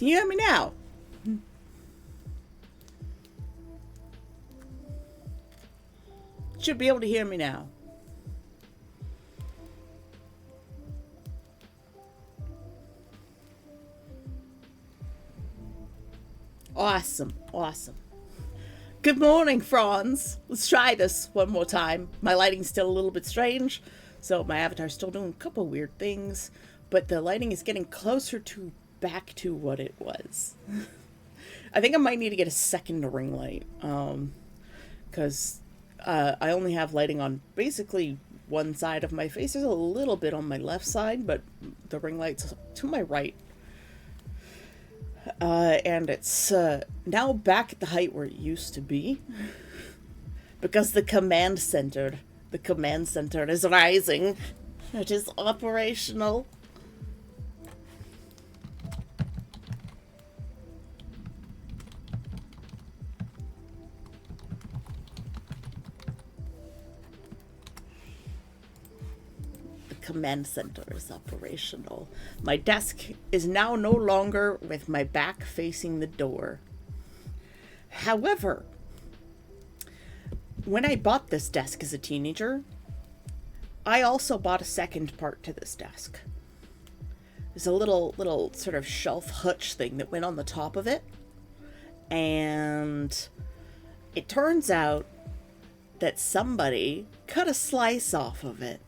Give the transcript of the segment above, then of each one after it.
Can you hear me now? Should be able to hear me now. Awesome, awesome. Good morning, Franz. Let's try this one more time. My lighting's still a little bit strange, so my avatar's still doing a couple weird things, but the lighting is getting closer to back to what it was. I think I might need to get a second ring light, because I only have lighting on basically one side of my face. There's a little bit on my left side, but the ring light's to my right. And it's now back at the height where it used to be. Because the command center is rising. It is operational. Command center is operational. My desk is now no longer with my back facing the door. However, when I bought this desk as a teenager, I also bought a second part to this desk. There's a little sort of shelf hutch thing that went on the top of it, and it turns out that somebody cut a slice off of it.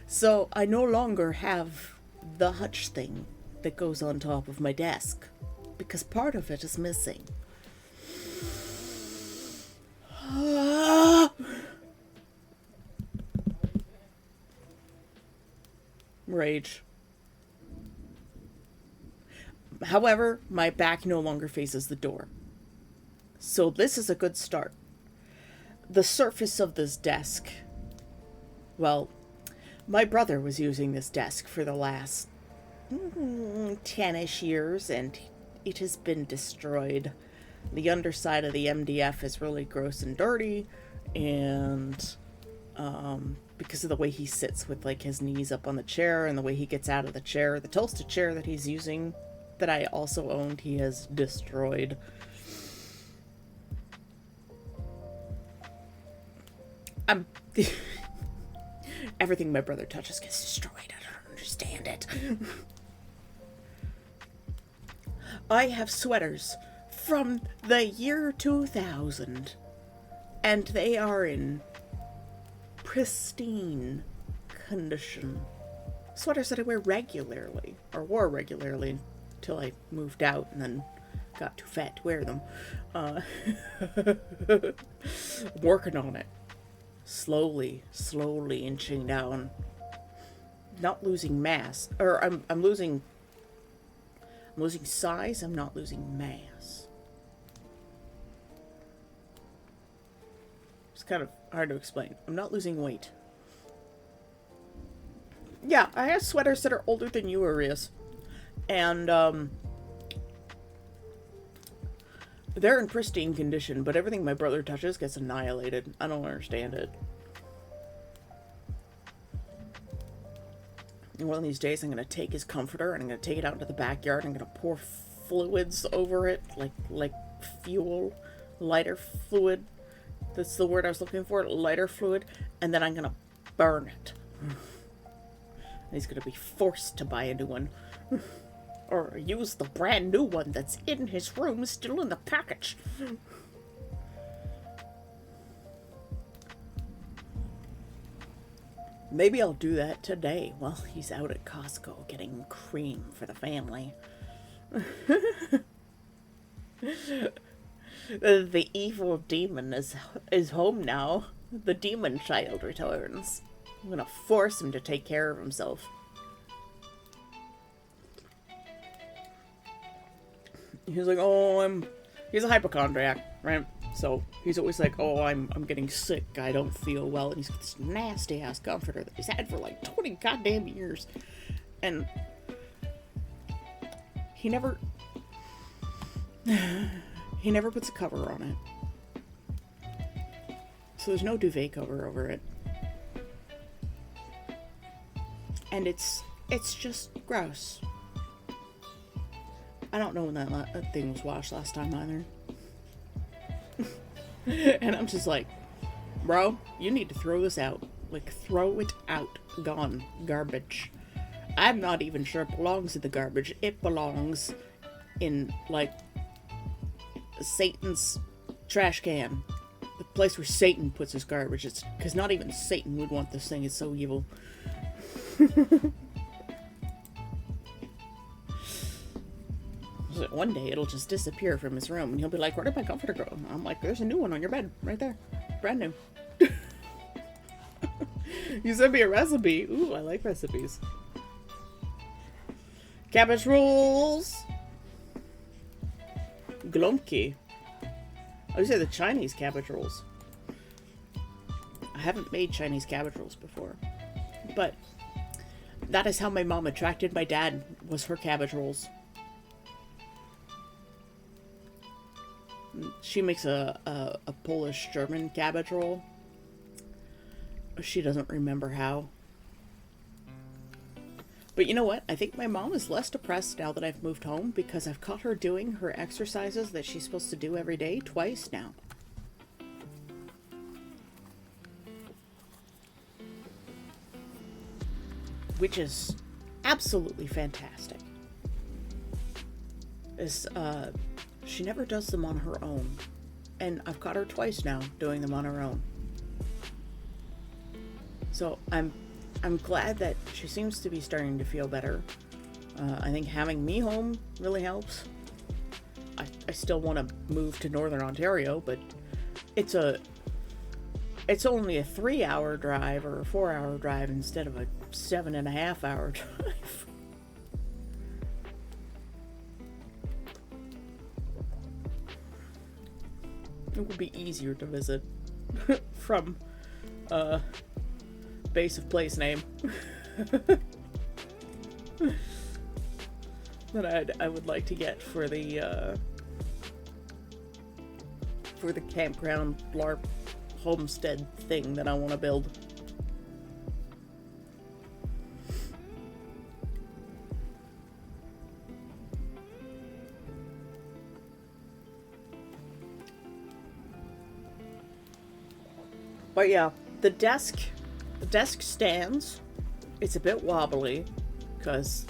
So I no longer have the hutch thing that goes on top of my desk, because part of it is missing. Rage. However, my back no longer faces the door. So this is a good start. The surface of this desk, well, my brother was using this desk for the last 10-ish years, and it has been destroyed. The underside of the MDF is really gross and dirty, and because of the way he sits with like his knees up on the chair and the way he gets out of the chair, the toasted chair that he's using, that I also owned, he has destroyed. Everything my brother touches gets destroyed. I don't understand it. I have sweaters from the year 2000, and they are in pristine condition. Sweaters that I wear regularly, or wore regularly until I moved out and then got too fat to wear them. Working on it. Slowly inching down. Not losing mass. Or I'm losing size, I'm not losing mass. It's kind of hard to explain. I'm not losing weight. Yeah, I have sweaters that are older than you, Arias. And they're in pristine condition, but everything my brother touches gets annihilated. I don't understand it. And one of these days I'm going to take his comforter and I'm going to take it out into the backyard and I'm going to pour fluids over it, like fuel, lighter fluid. That's the word I was looking for, lighter fluid. And then I'm going to burn it. And he's going to be forced to buy a new one. Or use the brand new one that's in his room, still in the package. Maybe I'll do that today while he's out at Costco getting cream for the family. The evil demon is home now. The demon child returns. I'm gonna force him to take care of himself. He's like, he's a hypochondriac, right? So he's always like, I'm getting sick, I don't feel well. And he's got this nasty ass comforter that he's had for like 20 goddamn years. And he never puts a cover on it. So there's no duvet cover over it. And it's just gross. I don't know when that thing was washed last time either. And I'm just like, bro, you need to throw this out. Like, throw it out. Gone. Garbage. I'm not even sure it belongs in the garbage. It belongs in, like, Satan's trash can. The place where Satan puts his garbage. It's because not even Satan would want this thing. It's so evil. One day it'll just disappear from his room and he'll be like, where did my comforter go? And I'm like, there's a new one on your bed right there. Brand new. You sent me a recipe. Ooh, I like recipes. Cabbage rolls. Glomki. Oh, these are the Chinese cabbage rolls. I haven't made Chinese cabbage rolls before. But that is how my mom attracted my dad, was her cabbage rolls. She makes a Polish-German cabbage roll. She doesn't remember how. But you know what? I think my mom is less depressed now that I've moved home because I've caught her doing her exercises that she's supposed to do every day twice now. Which is absolutely fantastic. She never does them on her own. And I've caught her twice now doing them on her own. So I'm glad that she seems to be starting to feel better. I think having me home really helps. I still want to move to Northern Ontario, but it's only a 3-hour drive or a 4-hour drive instead of a 7.5-hour drive. It would be easier to visit from base of place name that I would like to get for the campground LARP homestead thing that I want to build. But yeah, the desk stands. It's a bit wobbly because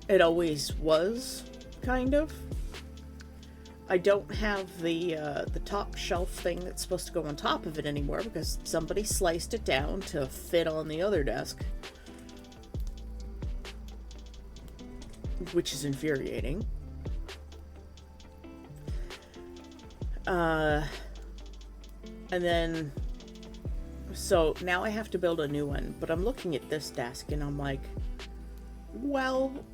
it always was, kind of. I don't have the top shelf thing that's supposed to go on top of it anymore because somebody sliced it down to fit on the other desk, which is infuriating. And then, so now I have to build a new one, but I'm looking at this desk and I'm like, well,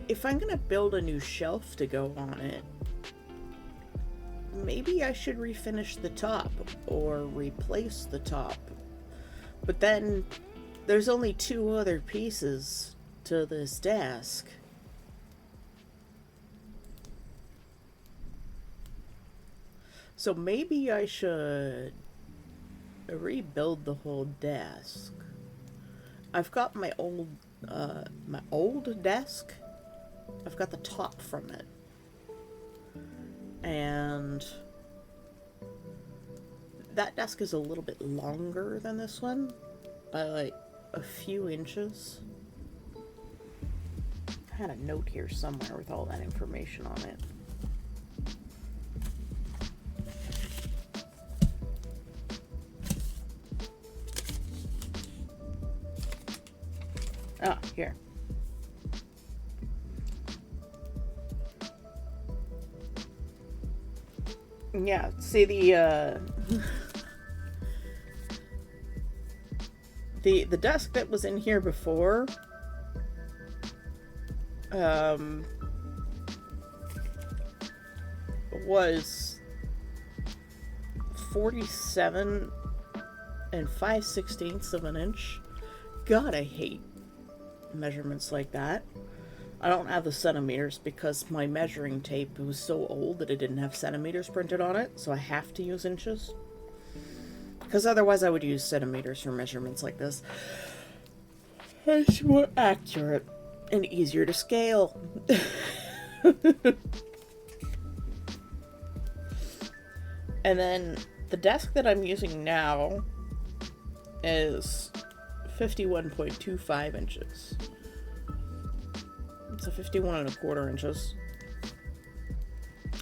if I'm gonna build a new shelf to go on it, maybe I should refinish the top or replace the top. But then there's only 2 other pieces to this desk. So maybe I should rebuild the whole desk. I've got my old desk. I've got the top from it. And that desk is a little bit longer than this one by like a few inches. I had a note here somewhere with all that information on it. Ah, here. Yeah, see the desk that was in here before was 47 5/16 of an inch. God, I hate measurements like that. I don't have the centimeters because my measuring tape was so old that it didn't have centimeters printed on it, so I have to use inches. Because otherwise I would use centimeters for measurements like this. It's more accurate and easier to scale. And then the desk that I'm using now is 51.25 inches. It's a 51.25 inches.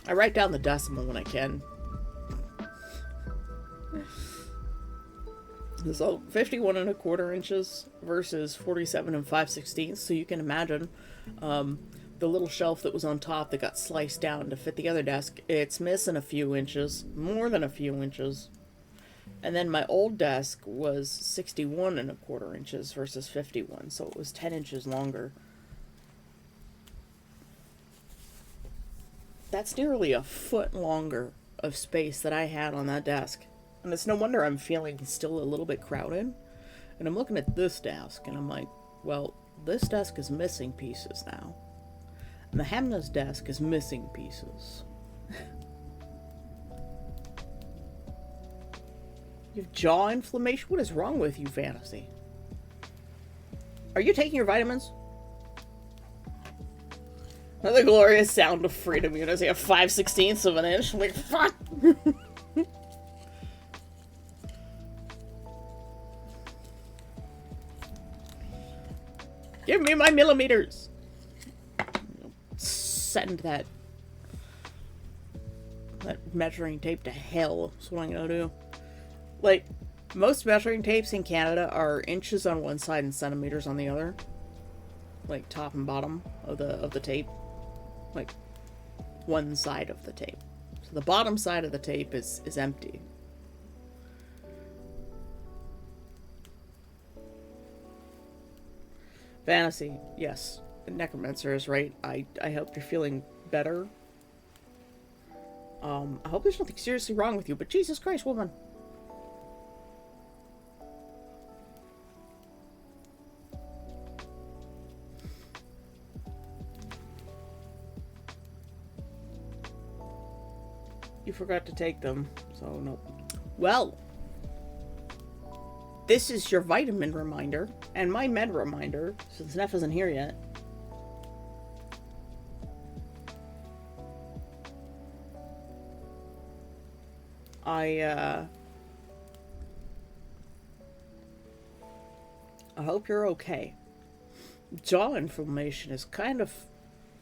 I write down the decimal when I can. So 51.25 inches versus 47 5/16. So you can imagine the little shelf that was on top that got sliced down to fit the other desk. It's missing a few inches, more than a few inches. And then my old desk was 61.25 inches versus 51, so it was 10 inches longer. That's nearly a foot longer of space that I had on that desk. And it's no wonder I'm feeling still a little bit crowded. And I'm looking at this desk and I'm like, well, this desk is missing pieces now. And the Hamna's desk is missing pieces. You have jaw inflammation? What is wrong with you, Fantasy? Are you taking your vitamins? The glorious sound of freedom. You know, say a 5/16 of an inch. I'm like, fuck! Give me my millimeters! Send that measuring tape to hell. That's what I'm gonna do. Like, most measuring tapes in Canada are inches on one side and centimeters on the other. Like, top and bottom of the tape. Like, one side of the tape. So the bottom side of the tape is empty. Fantasy, yes. Necromancer is right. I hope you're feeling better. I hope there's nothing seriously wrong with you, but Jesus Christ, woman. You forgot to take them, so nope. Well, this is your vitamin reminder, and my med reminder, since Neff isn't here yet. I hope you're okay. Jaw inflammation is kind of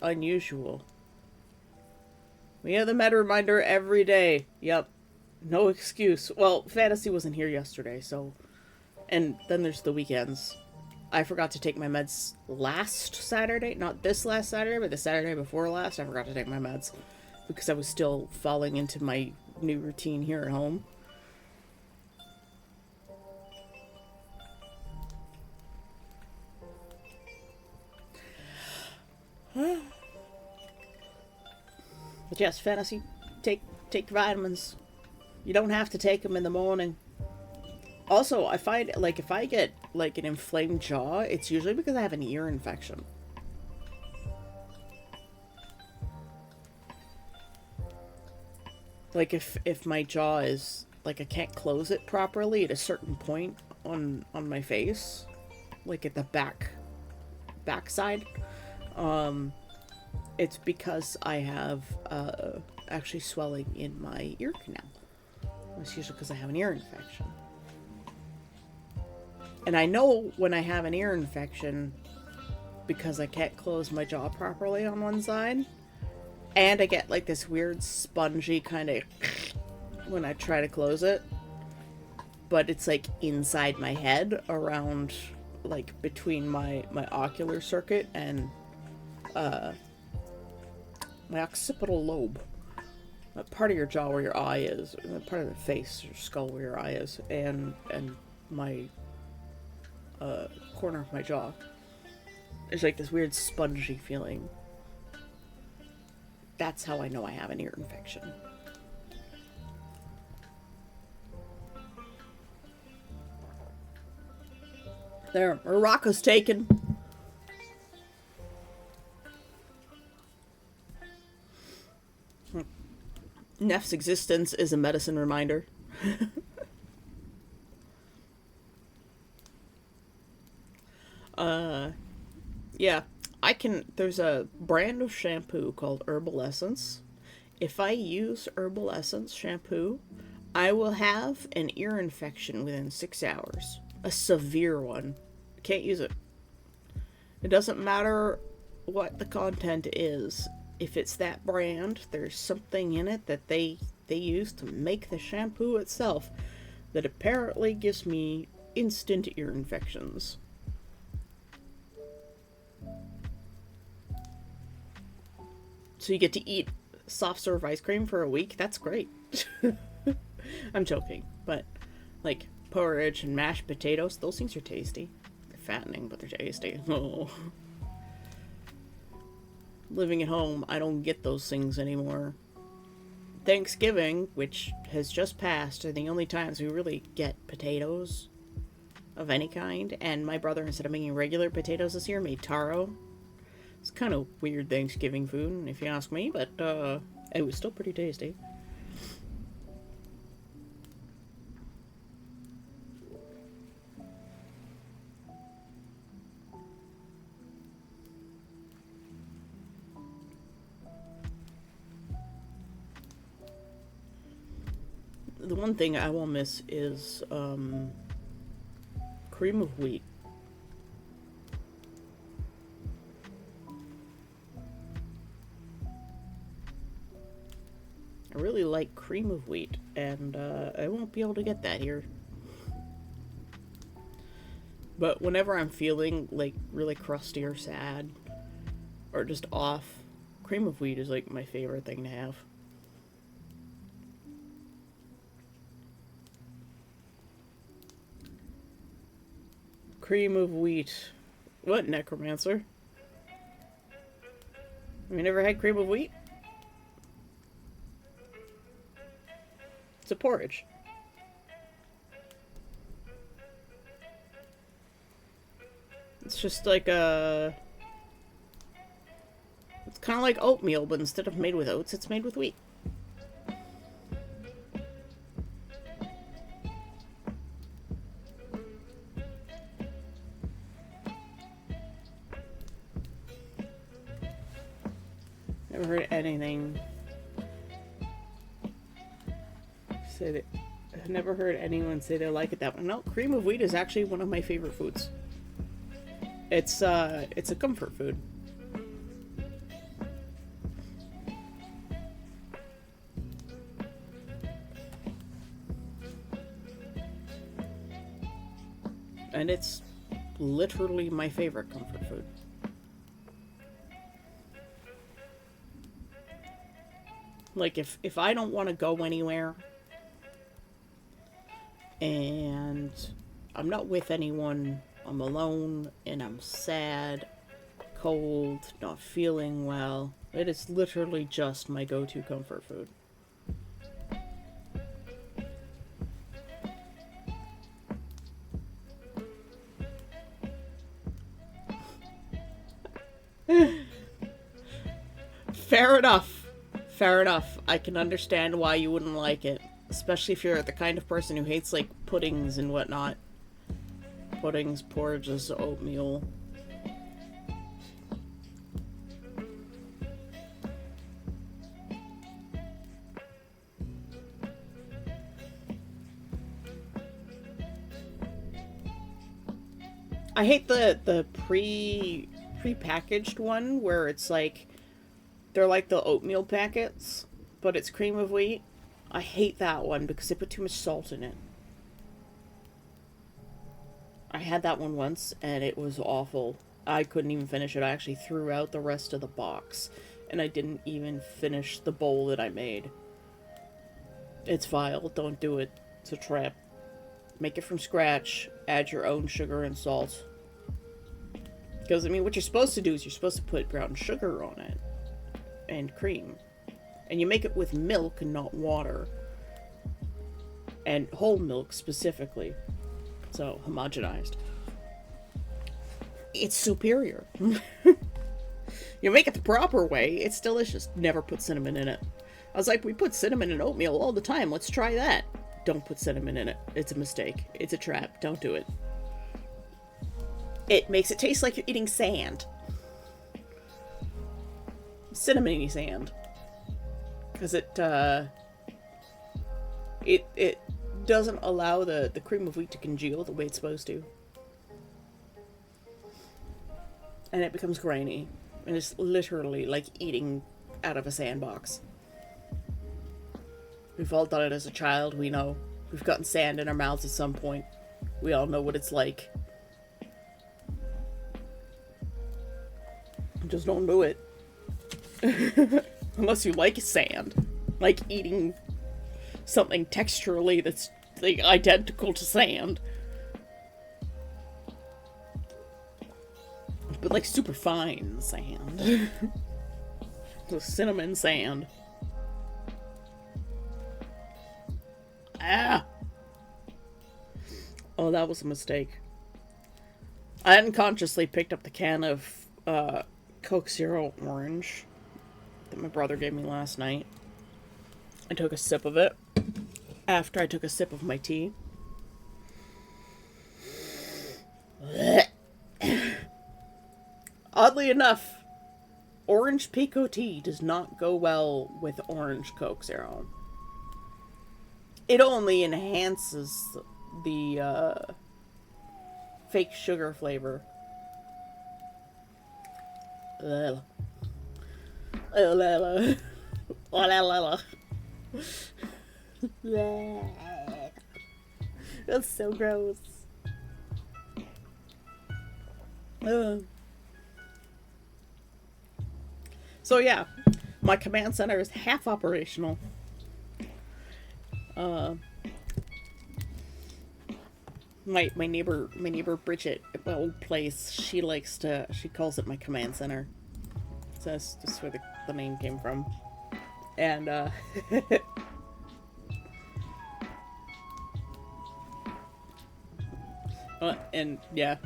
unusual. We have the med reminder every day. Yep. No excuse. Well, Fantasy wasn't here yesterday, so... And then there's the weekends. I forgot to take my meds last Saturday. Not this last Saturday, but the Saturday before last. I forgot to take my meds. Because I was still falling into my new routine here at home. But yes, Fantasy, take vitamins. You don't have to take them in the morning. Also, I find, like, if I get, like, an inflamed jaw, it's usually because I have an ear infection. Like, if my jaw is, like, I can't close it properly at a certain point on my face, like at the back side, it's because I have, actually swelling in my ear canal. It's usually because I have an ear infection. And I know when I have an ear infection because I can't close my jaw properly on one side. And I get like this weird spongy kind of when I try to close it. But it's like inside my head around like between my ocular circuit and my occipital lobe. That part of your jaw where your eye is, part of the face, your skull where your eye is, and my corner of my jaw. There's like this weird spongy feeling. That's how I know I have an ear infection. There, Morocco's taken. Neff's existence is a medicine reminder. Yeah. There's a brand of shampoo called Herbal Essence. If I use Herbal Essence shampoo, I will have an ear infection within 6 hours. A severe one. Can't use it. It doesn't matter what the content is. If it's that brand, there's something in it that they use to make the shampoo itself that apparently gives me instant ear infections. So you get to eat soft serve ice cream for a week? That's great. I'm joking, but like porridge and mashed potatoes, those things are tasty. They're fattening, but they're tasty. Oh. Living at home, I don't get those things anymore. Thanksgiving, which has just passed, are the only times we really get potatoes of any kind. And my brother, instead of making regular potatoes this year, made taro. It's kind of weird Thanksgiving food, if you ask me, but it was still pretty tasty. The one thing I will miss is cream of wheat. I really like cream of wheat, and I won't be able to get that here. But whenever I'm feeling like really crusty or sad, or just off, cream of wheat is like my favorite thing to have. Cream of wheat. What, necromancer? Have you never had cream of wheat? It's a porridge. It's just like a... It's kind of like oatmeal, but instead of made with oats, it's made with wheat. Never heard anything say that. I've never heard anyone say they like it that much. No, cream of wheat is actually one of my favorite foods. It's a comfort food. And it's literally my favorite comfort food. Like, if I don't want to go anywhere, and I'm not with anyone, I'm alone, and I'm sad, cold, not feeling well, it is literally just my go-to comfort food. Fair enough. Fair enough. I can understand why you wouldn't like it. Especially if you're the kind of person who hates, like, puddings and whatnot. Puddings, porridges, oatmeal. I hate the pre-packaged one where it's like they're like the oatmeal packets, but it's cream of wheat. I hate that one because they put too much salt in it. I had that one once and it was awful. I couldn't even finish it. I actually threw out the rest of the box and I didn't even finish the bowl that I made. It's vile. Don't do it. It's a trap. Make it from scratch. Add your own sugar and salt. Because, I mean, what you're supposed to do is you're supposed to put brown sugar on it. And cream. And you make it with milk and not water. And whole milk specifically. So, homogenized. It's superior. You make it the proper way, it's delicious. Never put cinnamon in it. I was like, we put cinnamon in oatmeal all the time. Let's try that. Don't put cinnamon in it. It's a mistake. It's a trap. Don't do it. It makes it taste like you're eating sand. cinnamony sand. Because it doesn't allow the cream of wheat to congeal the way it's supposed to. And it becomes grainy. And it's literally like eating out of a sandbox. We've all done it as a child, we know. We've gotten sand in our mouths at some point. We all know what it's like. Just don't do it. Unless you like sand. Like eating something texturally that's like identical to sand. But like super fine sand. The cinnamon sand. Ah! Oh, that was a mistake. I unconsciously picked up the can of Coke Zero Orange that my brother gave me last night. I took a sip of it after I took a sip of my tea. Oddly enough, orange Pico tea does not go well with orange Coke Zero. It only enhances the fake sugar flavor. That's so gross. So yeah, my command center is half operational. My neighbor Bridget at my old place, she calls it my command center. So that's just where the name came from. And and yeah,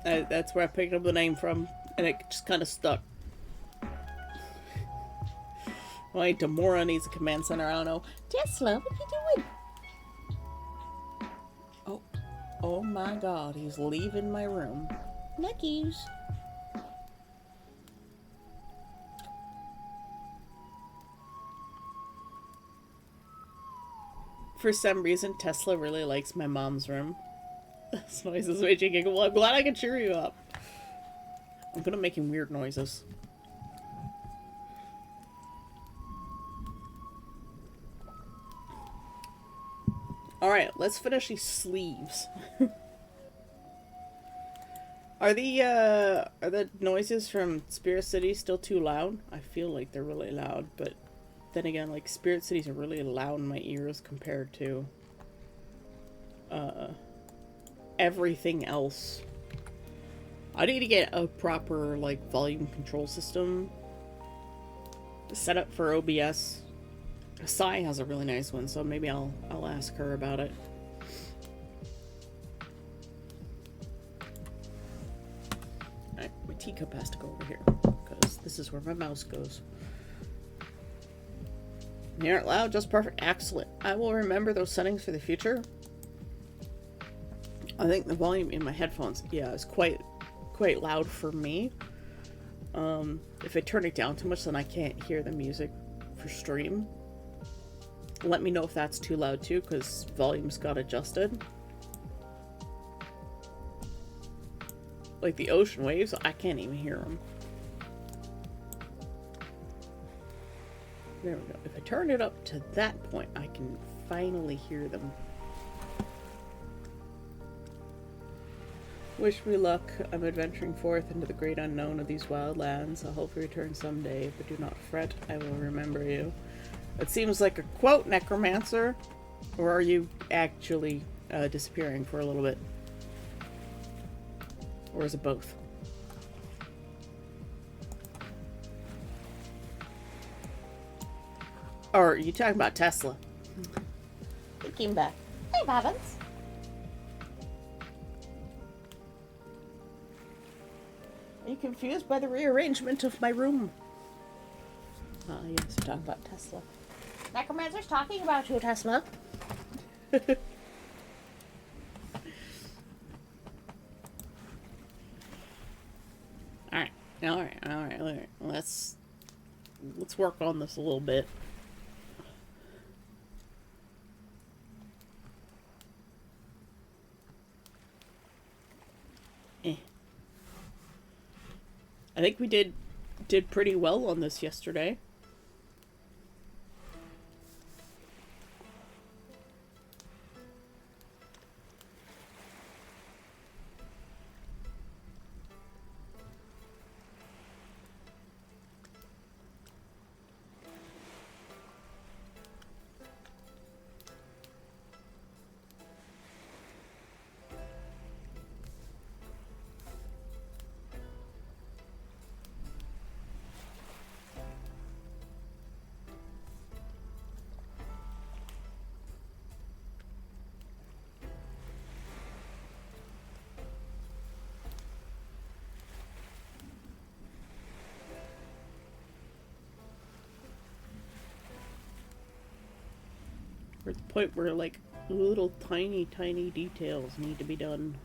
that's where I picked up the name from, and it just kind of stuck. Why Demora needs a command center, I don't know. Tesla, what are you doing? Oh my god, he's leaving my room. Luckies. For some reason, Tesla really likes my mom's room. This noise is making me giggle. I'm glad I can cheer you up. I'm gonna make him weird noises. Alright, let's finish these sleeves. Are the noises from Spirit City still too loud? I feel like they're really loud, but then again, like, Spirit Cities are really loud in my ears compared to everything else. I need to get a proper, like, volume control system set up for OBS. Sai has a really nice one, so maybe I'll ask her about it. Alright, my teacup has to go over here, because this is where my mouse goes. Hear it loud, just perfect. Excellent. I will remember those settings for the future. I think the volume in my headphones, yeah, is quite loud for me. If I turn it down too much, then I can't hear the music for stream. Let me know if that's too loud too, because volumes got adjusted. Like the ocean waves, I can't even hear them. There we go. If I turn it up to that point, I can finally hear them. Wish me luck. I'm adventuring forth into the great unknown of these wild lands. I'll hopefully return someday, but do not fret. I will remember you. It seems like a quote, Necromancer. Or are you actually disappearing for a little bit? Or is it both? Or are you talking about Tesla? He came back. Hey, Bobbins. Are you confused by the rearrangement of my room? Oh, yes, we're talking about Tesla. Necromancer's talking about you, Tesla. Alright. Let's let's work on this a little bit. Eh. I think we did pretty well on this yesterday. We're at the point where, like, little tiny details need to be done.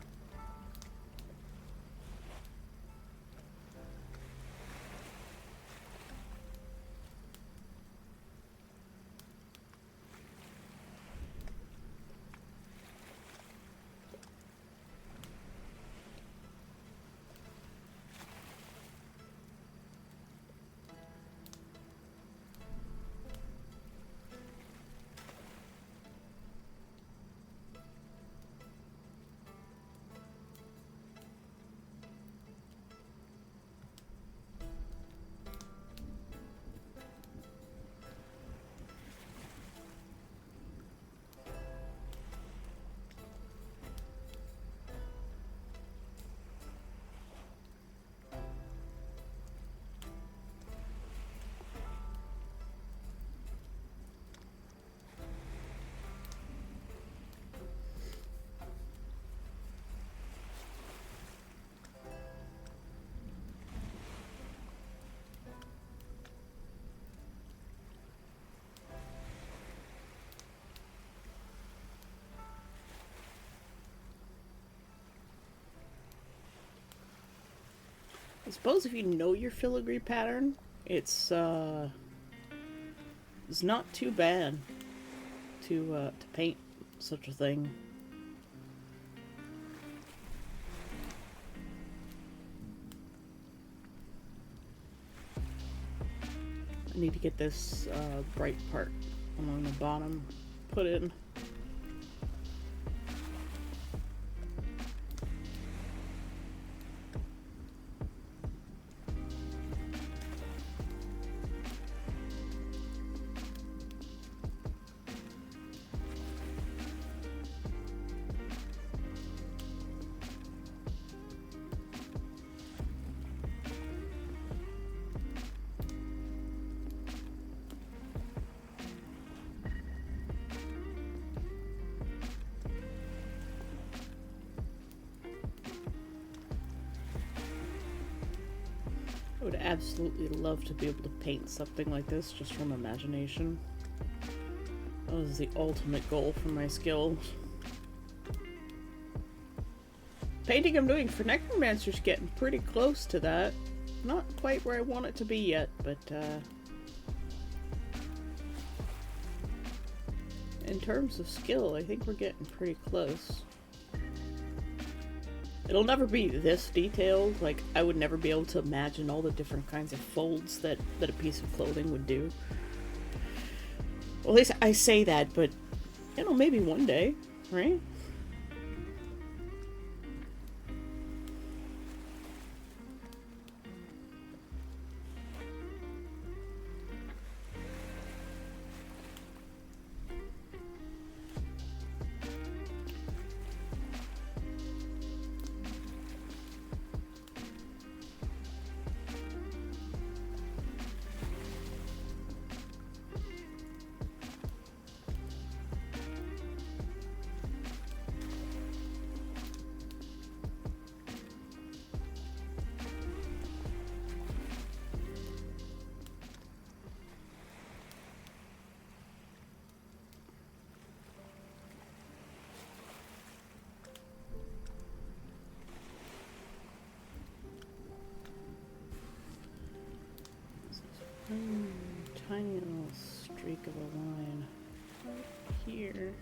I suppose if you know your filigree pattern, it's not too bad to paint such a thing. I need to get this bright part along the bottom put in. I would absolutely love to be able to paint something like this just from imagination. That was the ultimate goal for my skills. Painting I'm doing for Necromancer's getting pretty close to that. Not quite where I want it to be yet, but in terms of skill, I think we're getting pretty close. It'll never be this detailed. Like, I would never be able to imagine all the different kinds of folds that a piece of clothing would do. Well, at least I say that, but, you know, maybe one day, right? streak of a line right here.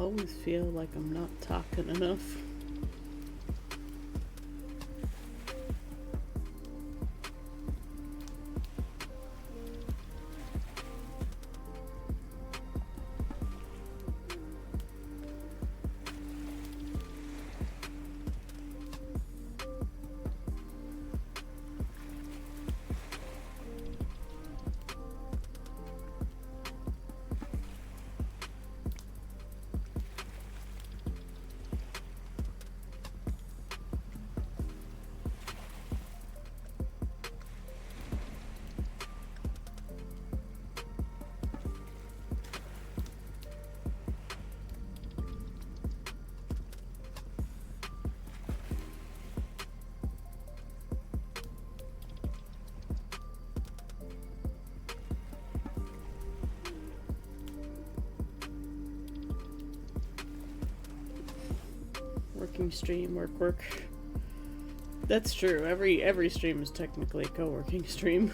always feel like I'm not talking enough. Working stream, work. That's true. Every stream is technically a co-working stream.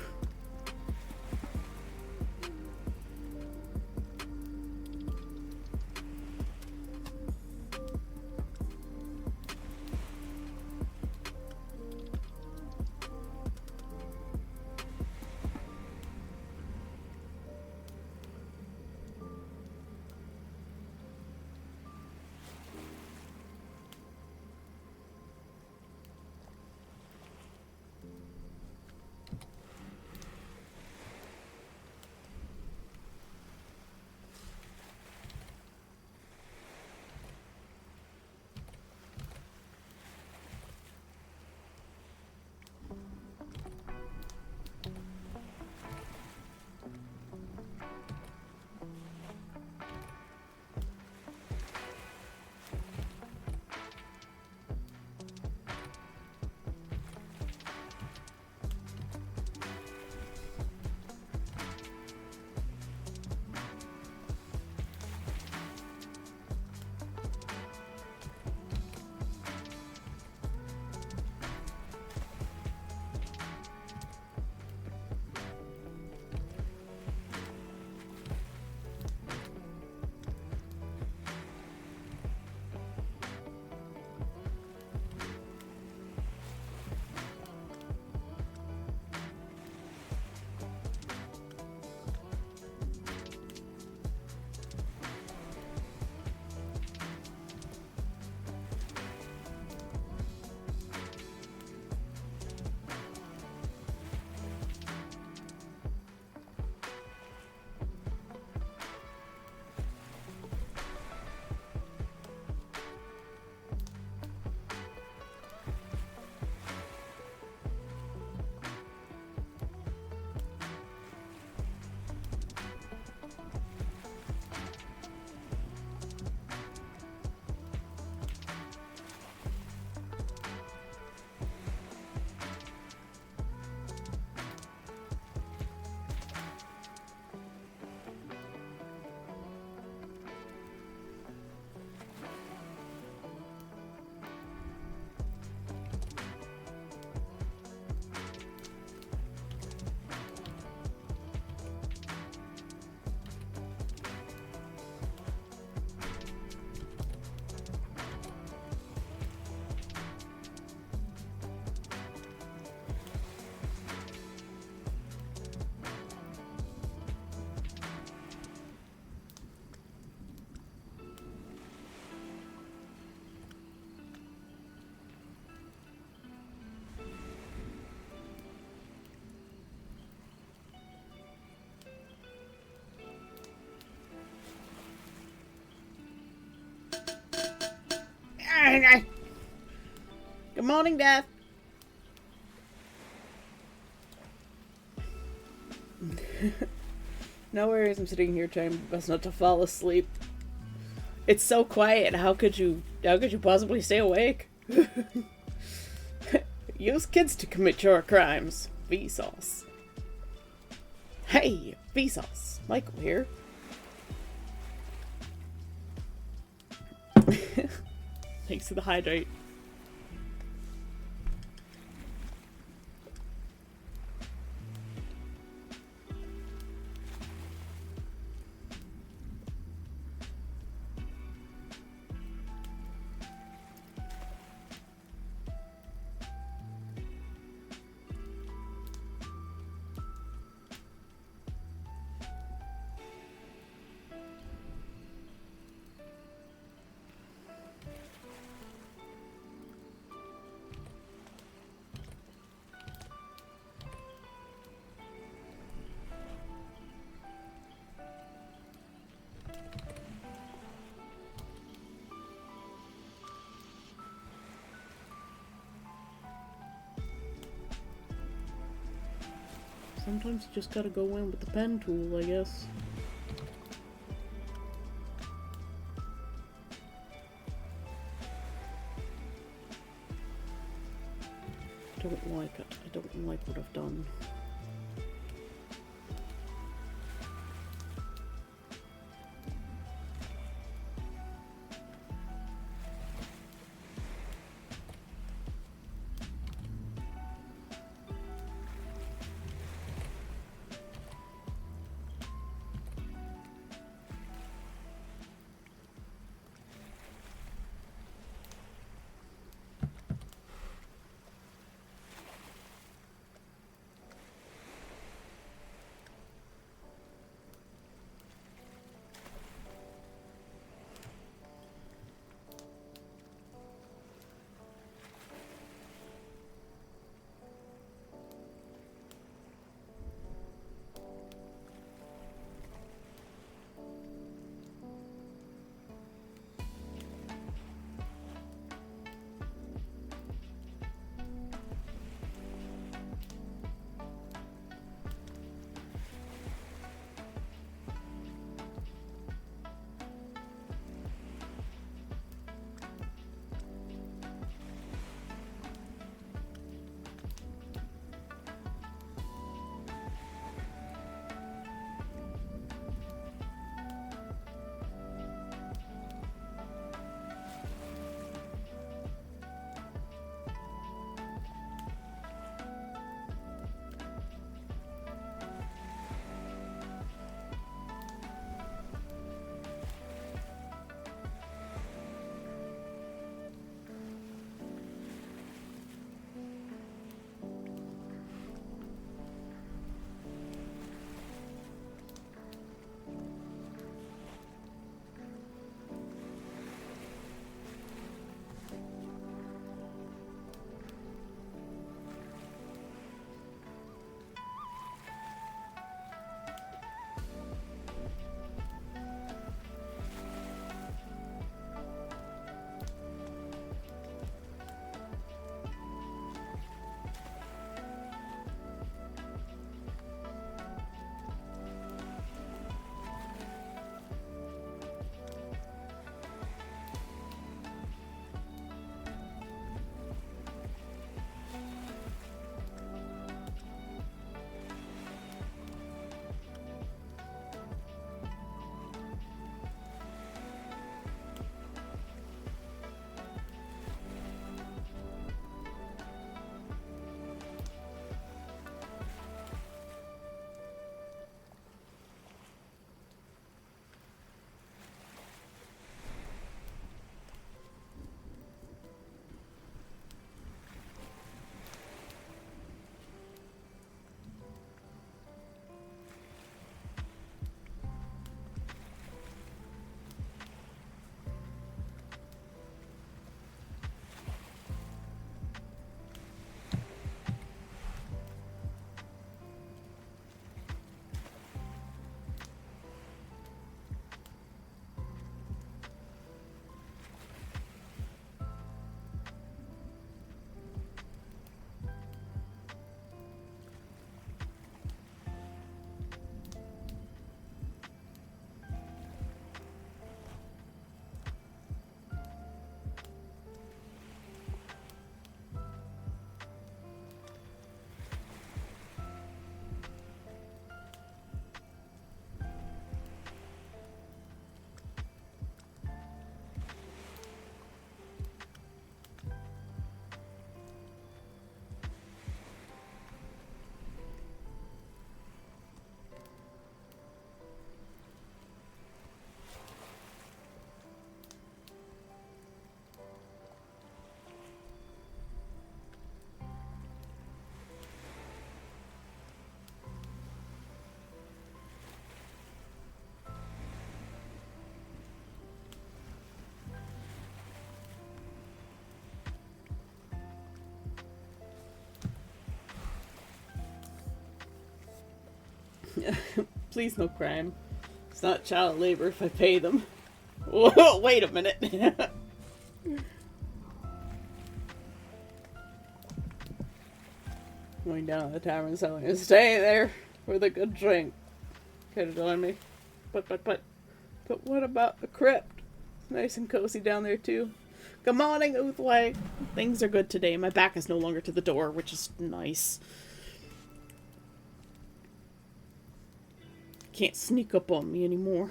Good morning, Death. No worries, I'm sitting here trying my best not to fall asleep. It's so quiet, how could you possibly stay awake? Use kids to commit your crimes. Vsauce. Hey, Vsauce. Michael here. Thanks for the hydrate. Sometimes you just gotta go in with the pen tool, I guess. I don't like it. I don't like what I've done. Please, no crime. It's not child labor if I pay them. Whoa, wait a minute. going down at the tavern selling to stay there with a good drink. Could have joined me. But what about the crypt? It's nice and cozy down there too. Good morning, Uthway. Things are good today. My back is no longer to the door, which is nice. Can't sneak up on me anymore.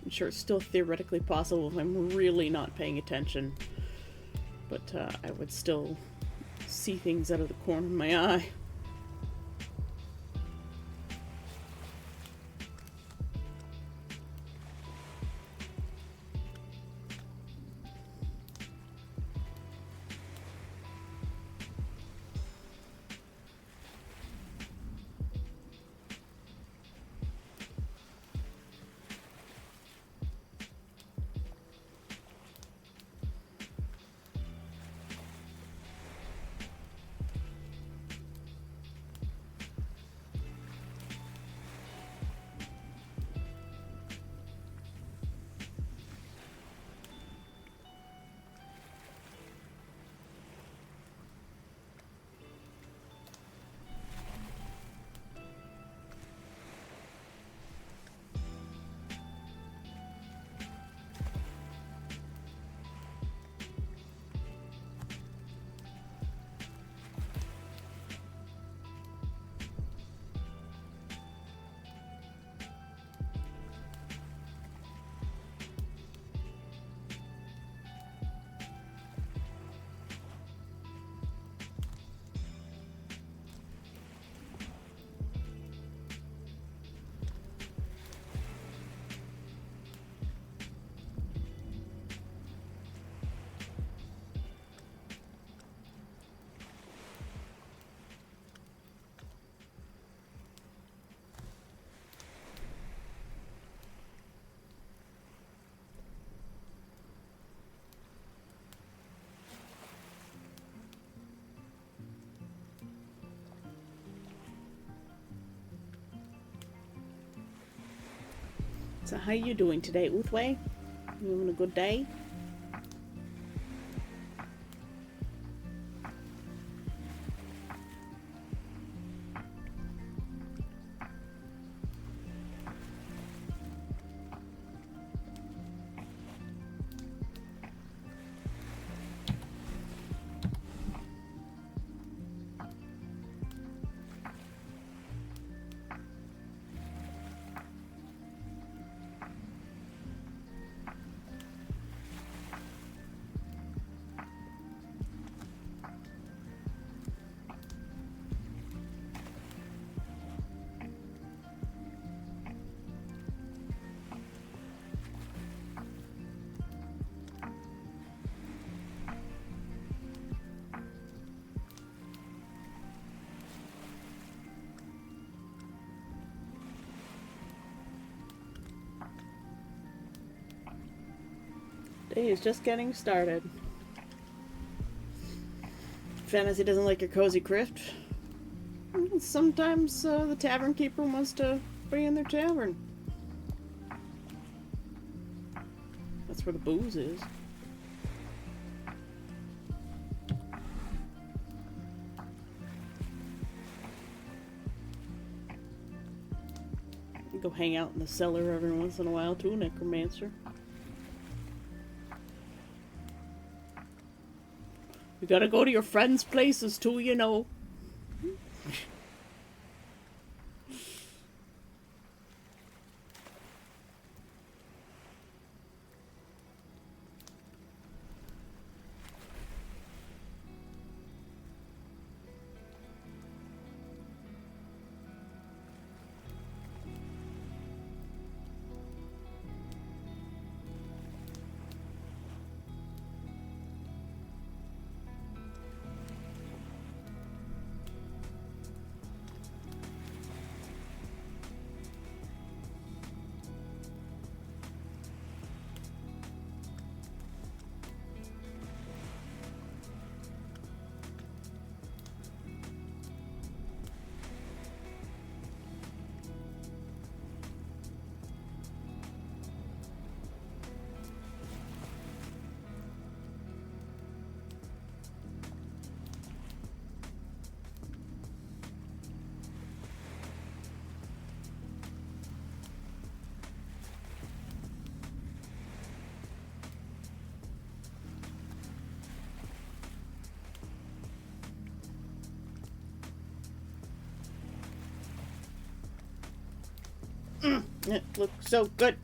I'm sure it's still theoretically possible if I'm really not paying attention. But I would still see things out of the corner of my eye. So how you doing today, Uthway? You having a good day? Day is just getting started. Fantasy doesn't like your cozy crypt. Sometimes the tavern keeper wants to bring in their tavern. That's where the booze is. Go hang out in the cellar every once in a while too, necromancer. You gotta go to your friends' places too, you know. It looks so good.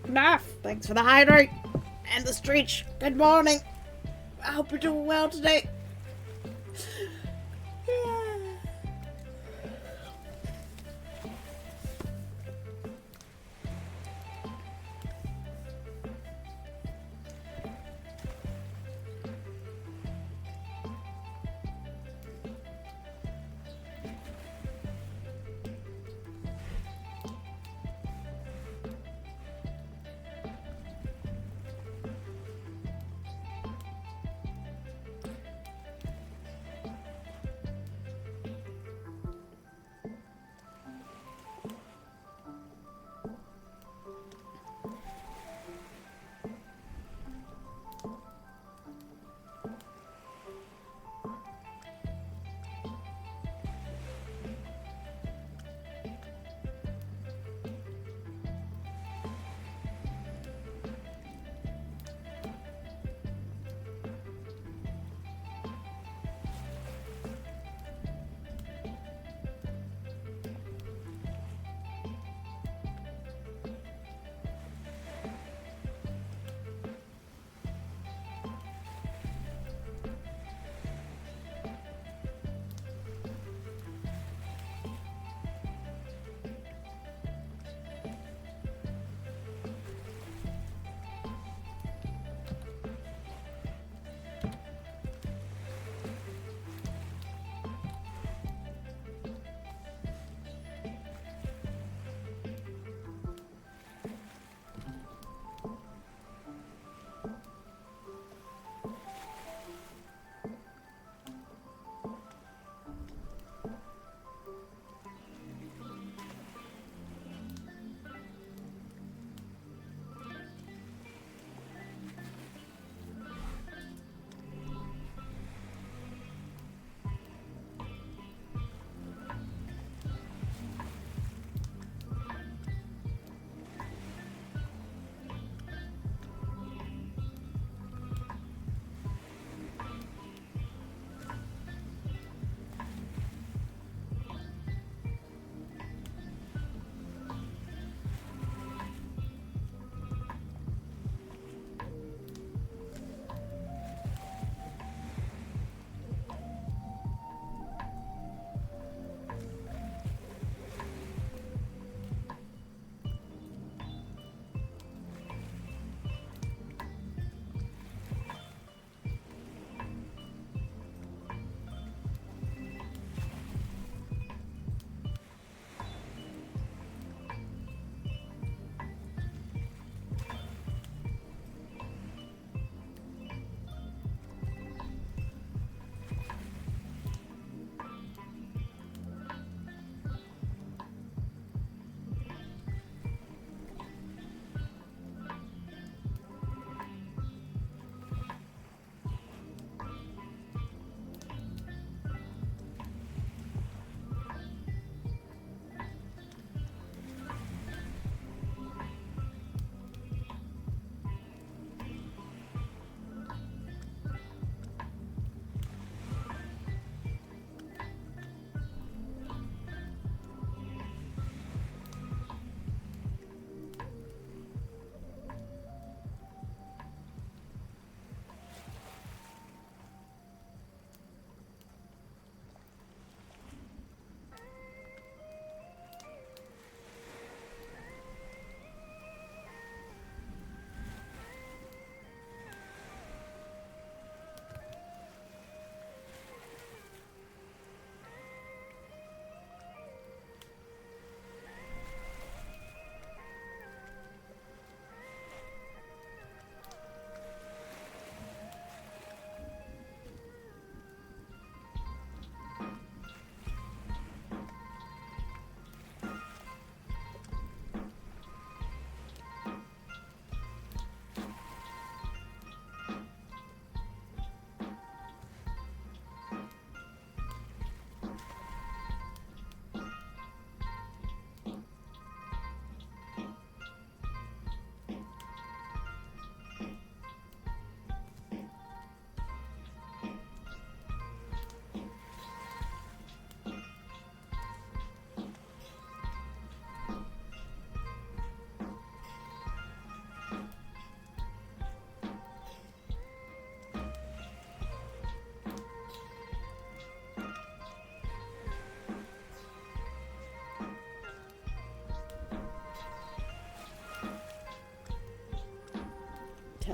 Enough. Thanks for the hydrate and the stretch. Good morning. I hope you're doing well today.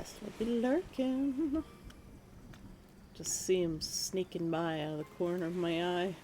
Pestle be lurking. Just see him sneaking by out of the corner of my eye.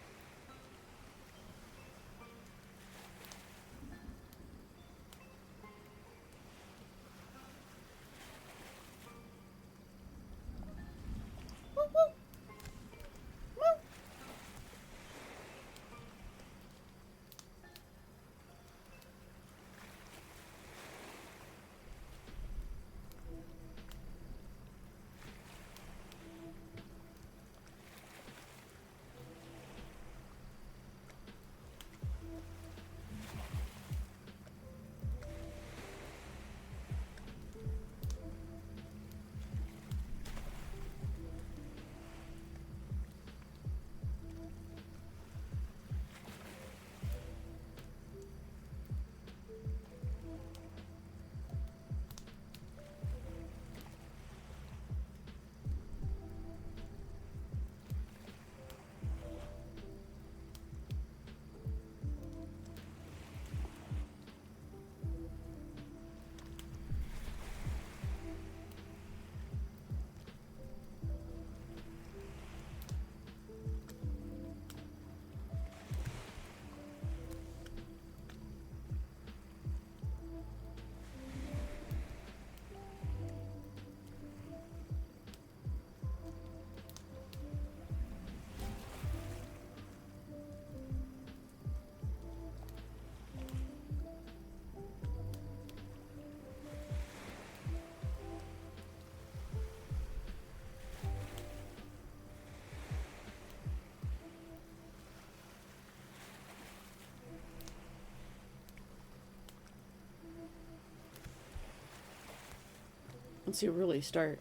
Once you really start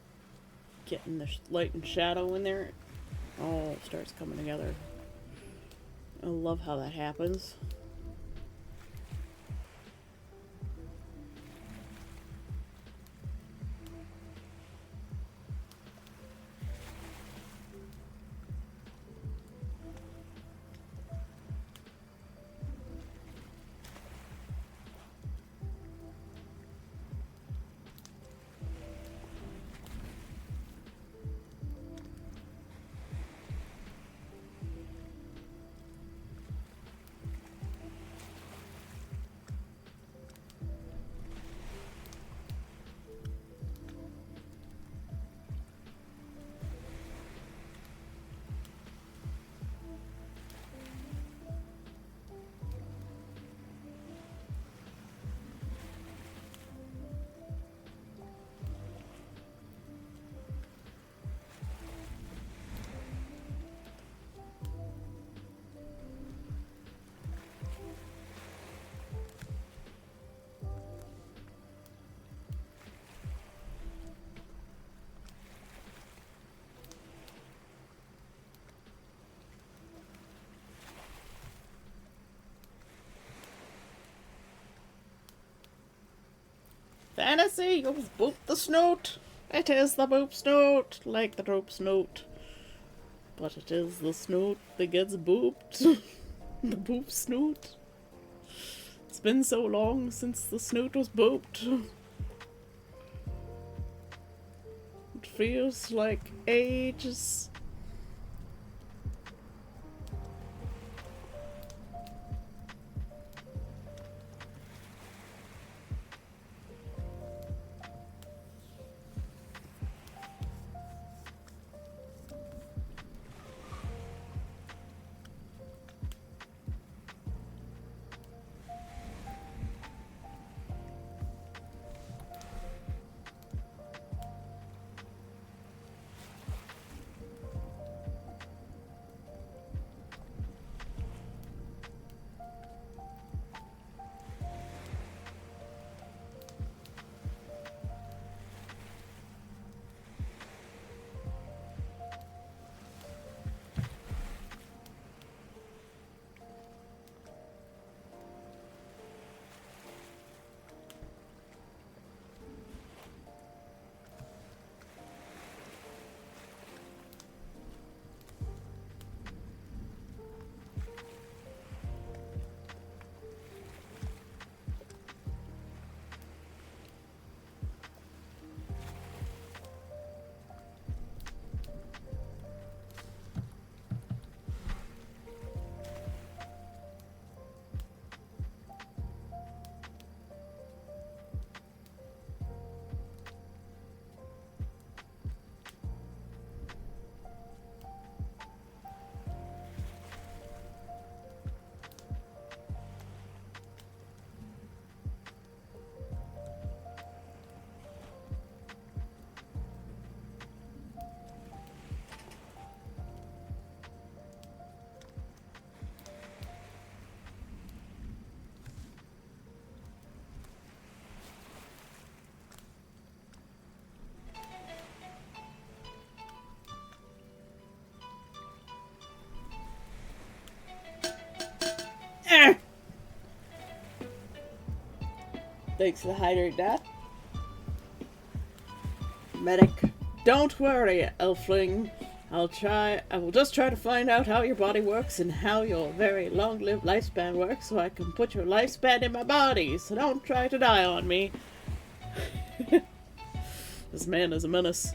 getting the light and shadow in there, it all starts coming together. I love how that happens. Fantasy, you've booped the snoot. It is the boop snoot, like the droop snoot. But it is the snoot that gets booped. The boop snoot. It's been so long since the snoot was booped. It feels like ages. Thanks for the hydrate, Dad. Medic. Don't worry, Elfling. I will just try to find out how your body works and how your very long-lived lifespan works so I can put your lifespan in my body, so don't try to die on me. This man is a menace.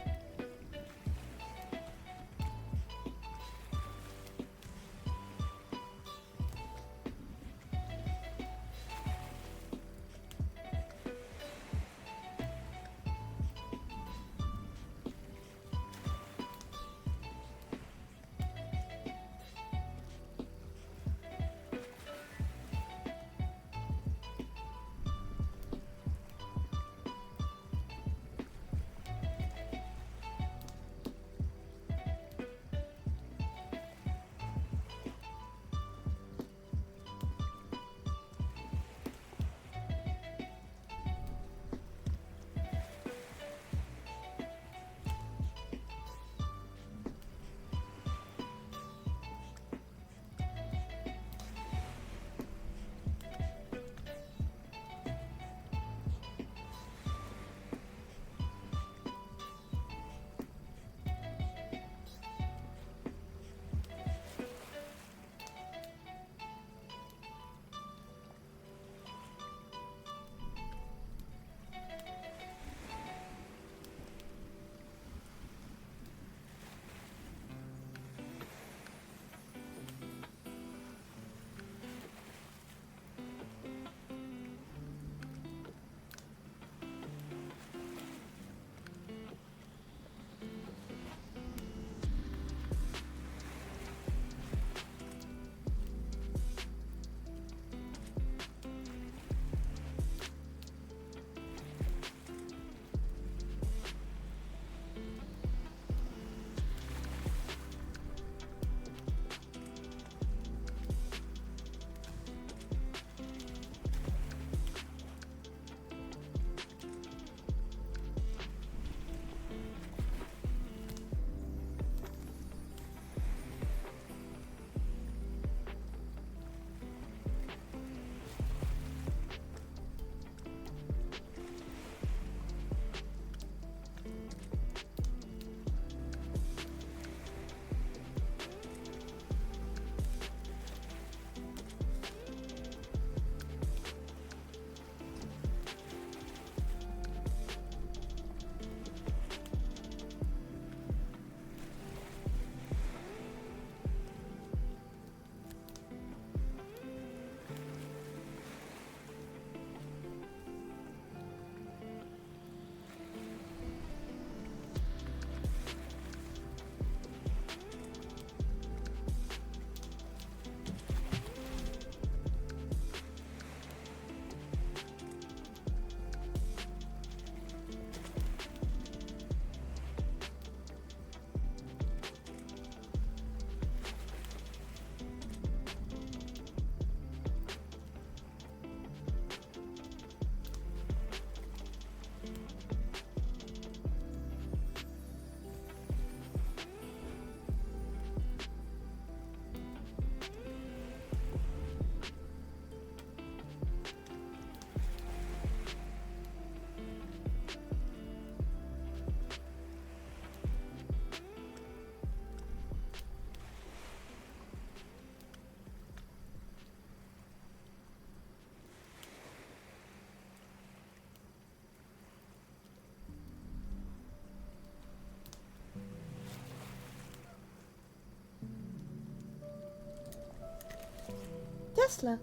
Tesla.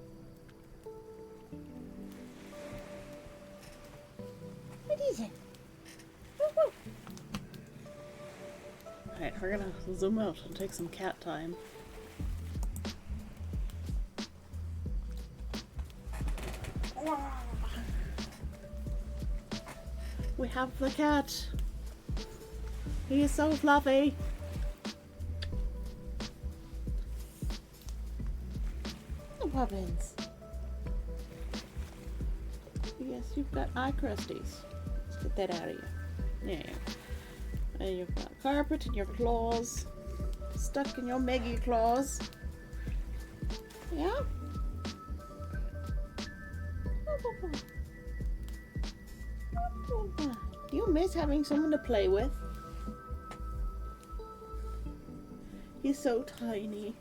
What is it? Woo-hoo. Alright, we're gonna zoom out and take some cat time. We have the cat. He is so fluffy. No Poppins. Yes, you've got eye crusties. Let's get that out of you. Yeah. And you've got carpet in your claws. Stuck in your Maggie claws. Yeah? Oh, do you miss having someone to play with? He's so tiny.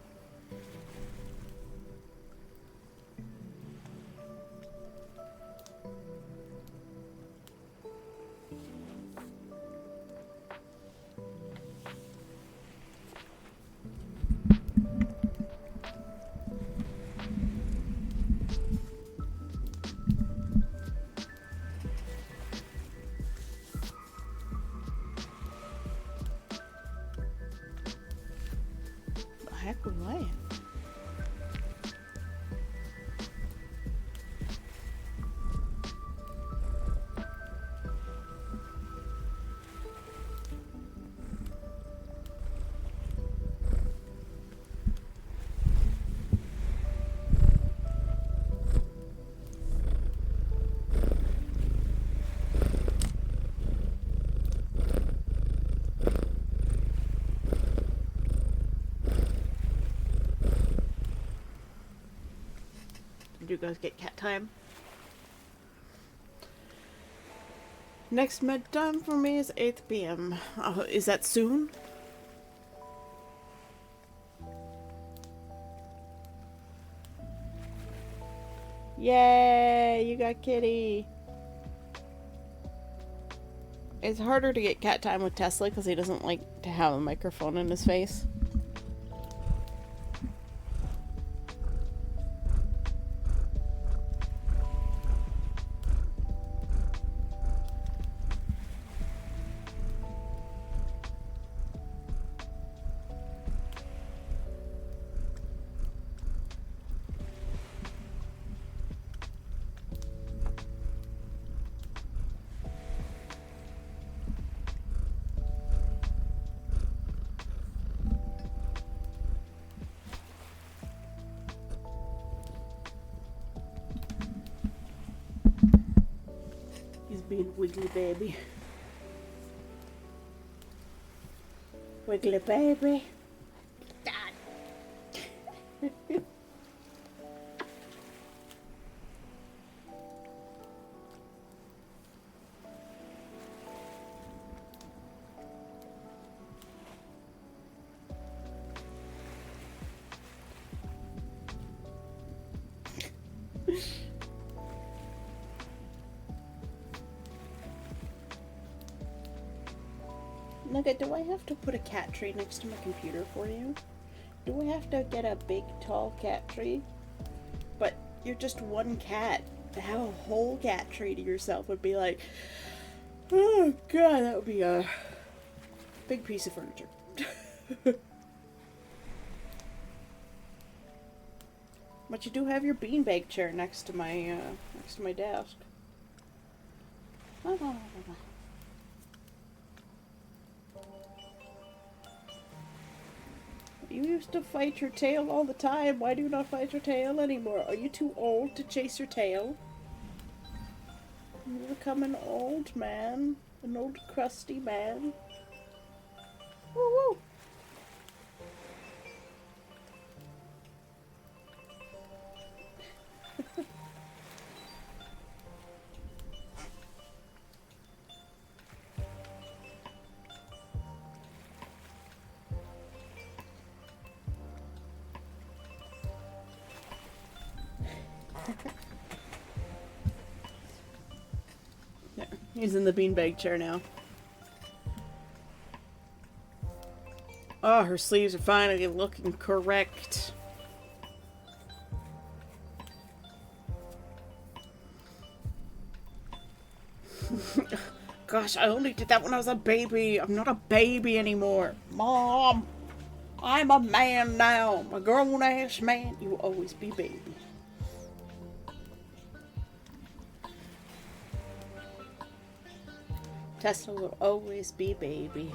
The heck was that? Did you guys get cat time? Next med time for me is 8 p.m. Is that soon? Yay, you got kitty. It's harder to get cat time with Tesla because he doesn't like to have a microphone in his face. He's being wiggly baby. Wiggly baby. Dad. Nugget, do I have to put a cat tree next to my computer for you? Do I have to get a big, tall cat tree? But you're just one cat. To have a whole cat tree to yourself would be like, oh god, that would be a big piece of furniture. But you do have your beanbag chair next to my desk. You used to fight your tail all the time. Why do you not fight your tail anymore? Are you too old to chase your tail? You become an old man. An old crusty man. Woo woo! Yeah, he's in the beanbag chair now. Oh, her sleeves are finally looking correct. Gosh, I only did that when I was a baby. I'm not a baby anymore. Mom, I'm a man now. I'm a grown-ass man. You will always be baby. Tesla will always be baby.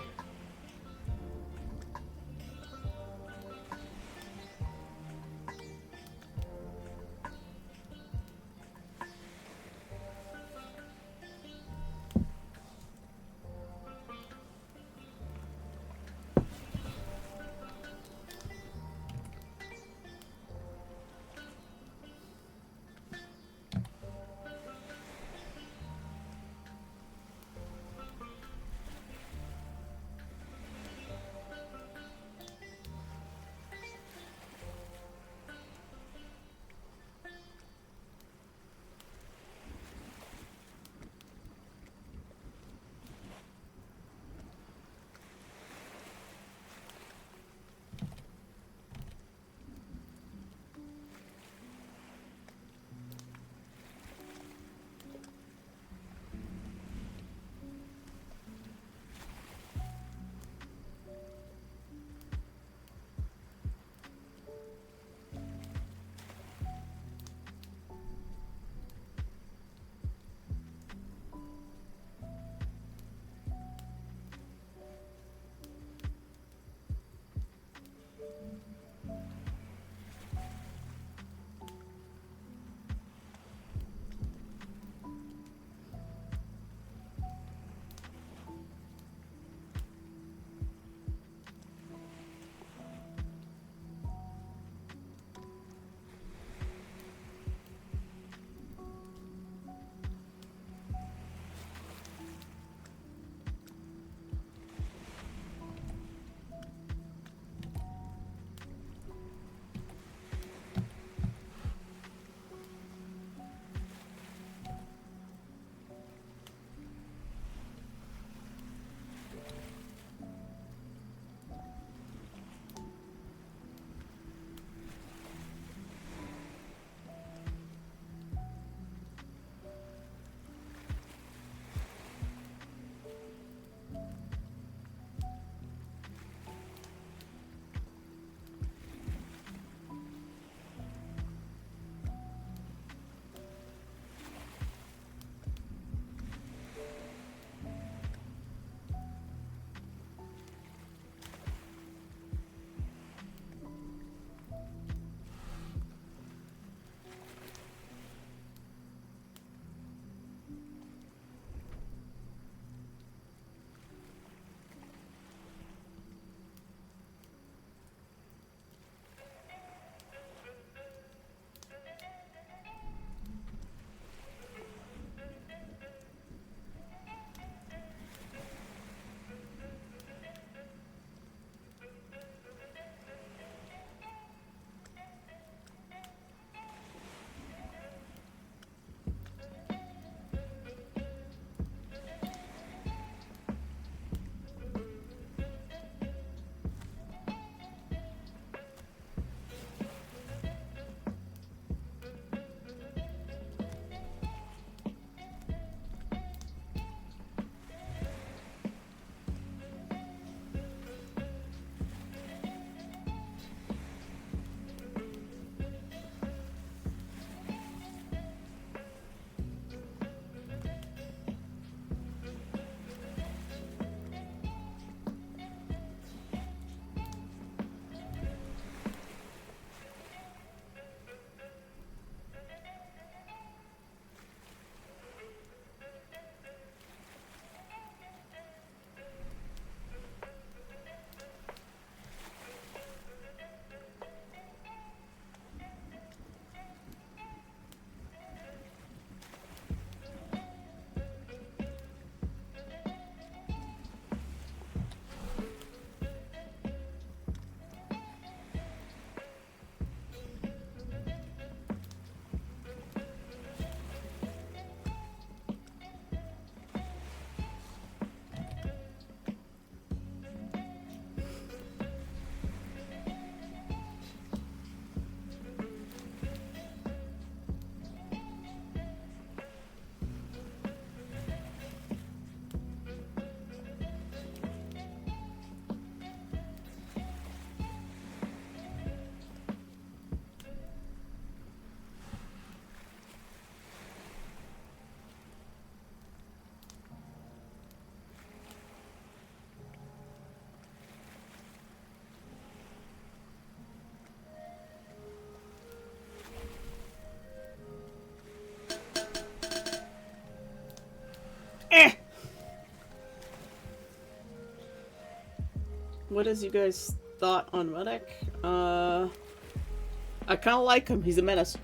what is you guys' thought on Ruddick? I kind of like him. He's a menace.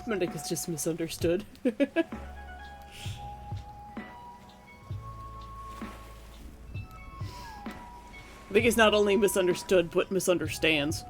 Ruddick is just misunderstood. I think he's not only misunderstood, but misunderstands.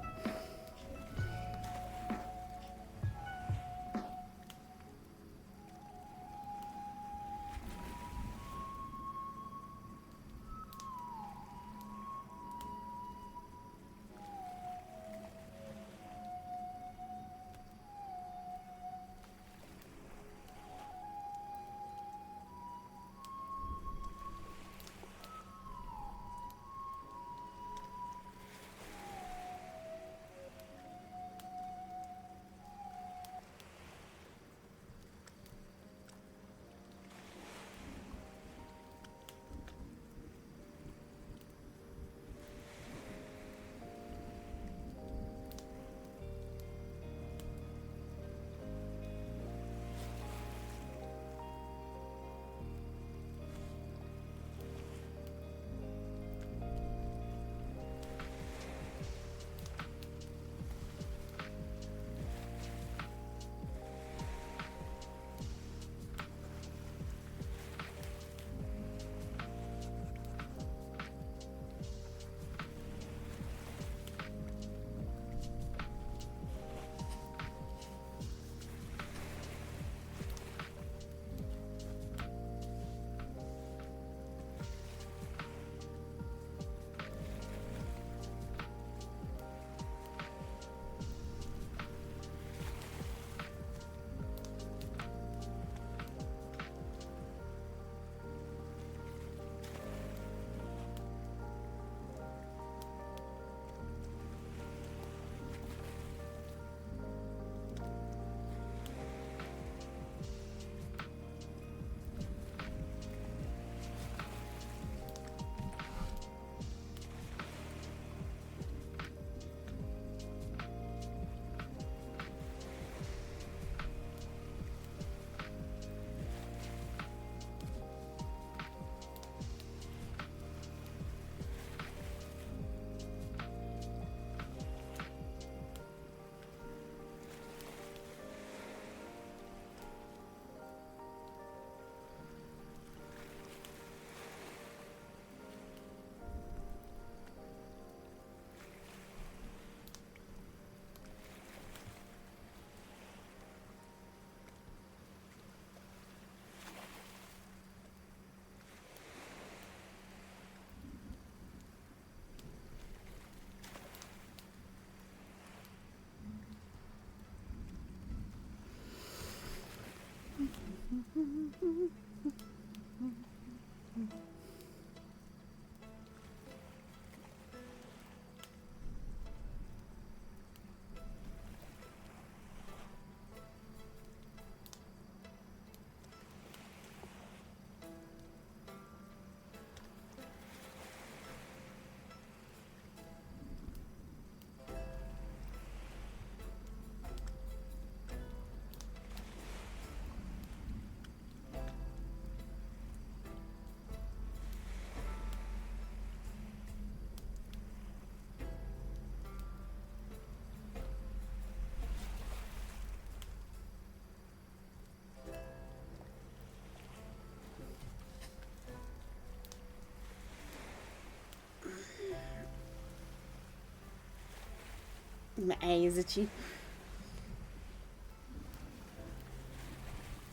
My eyes itchy.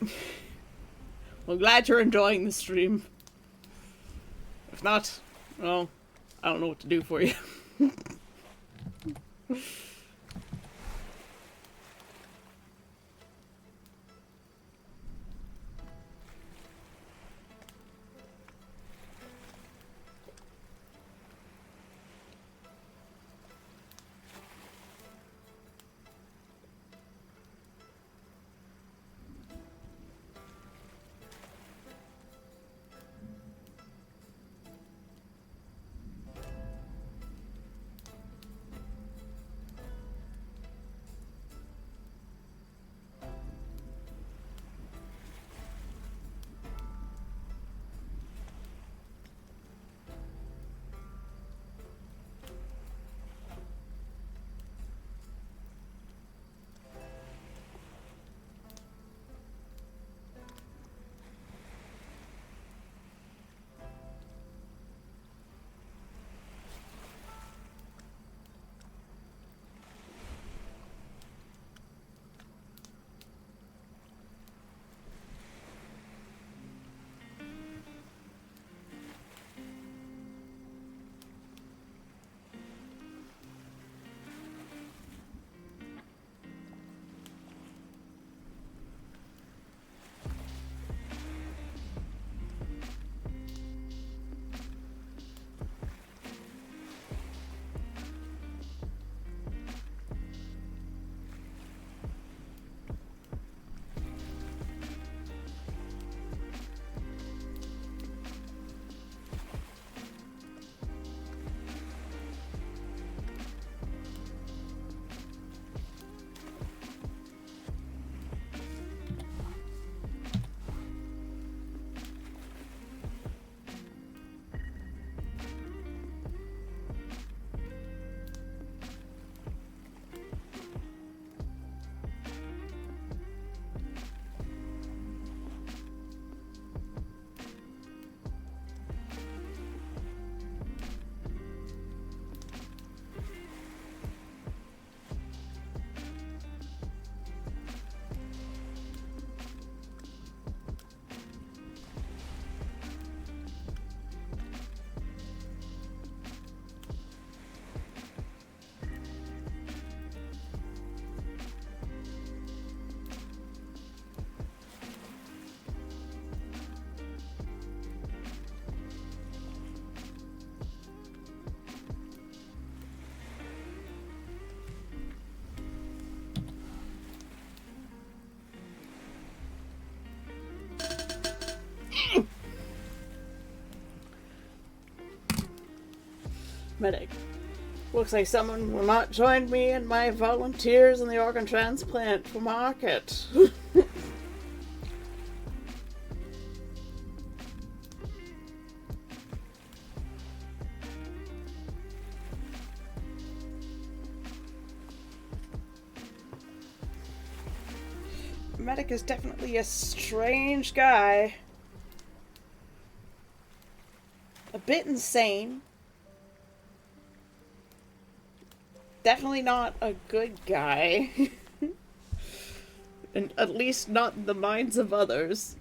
Well, I'm glad you're enjoying the stream. If not, well, I don't know what to do for you. Medic. Looks like someone will not join me and my volunteers in the organ transplant for market. Medic is definitely a strange guy. A bit insane. Definitely not a good guy. And at least not in the minds of others.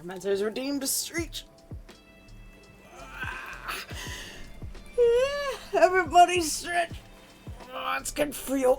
Necromancer's redeemed Screech. Yeah, everybody stretch. Oh, it's good for you.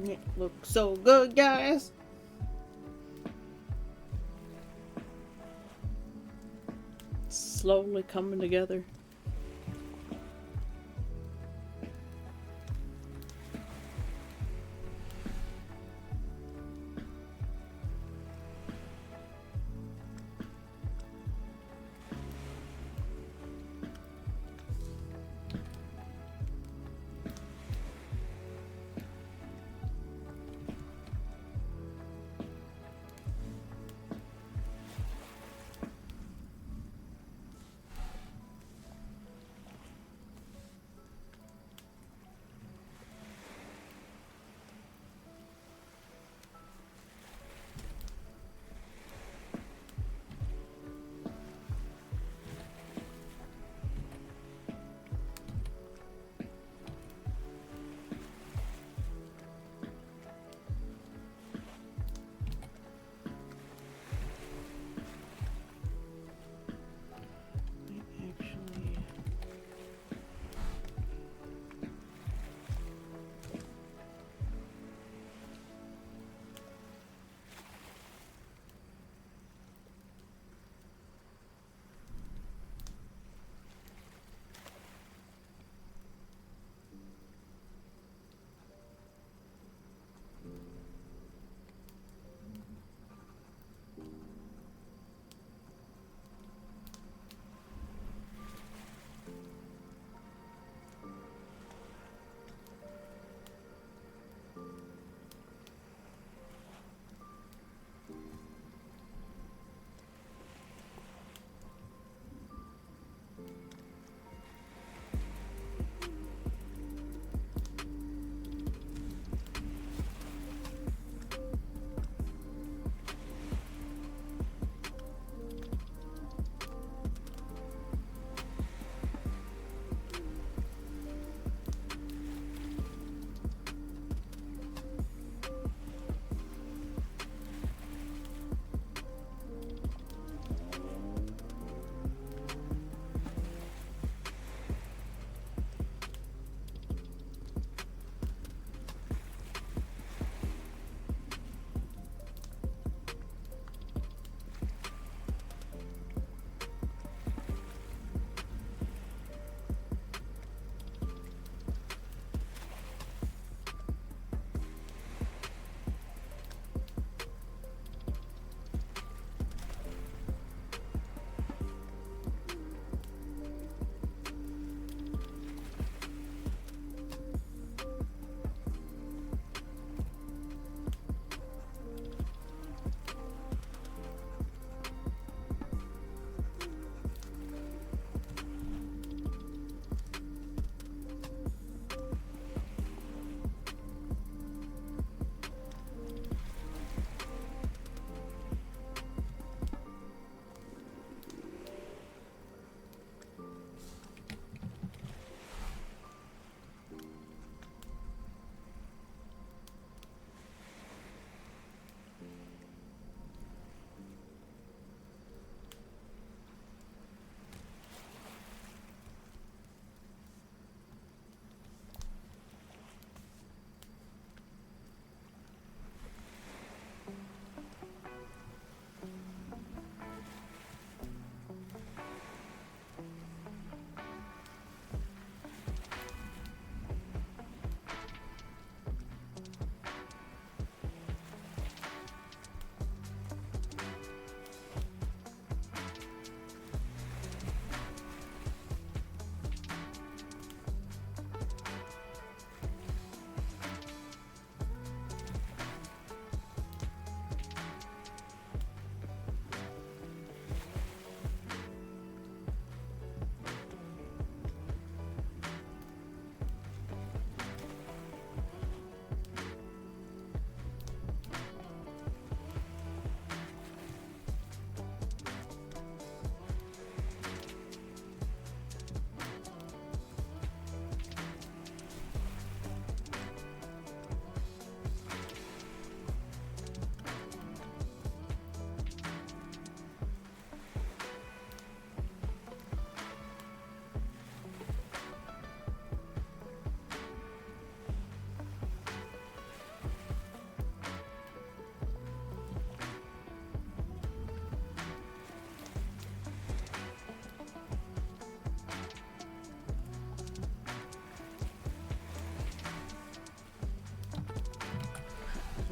It looks so good, guys. Slowly coming together.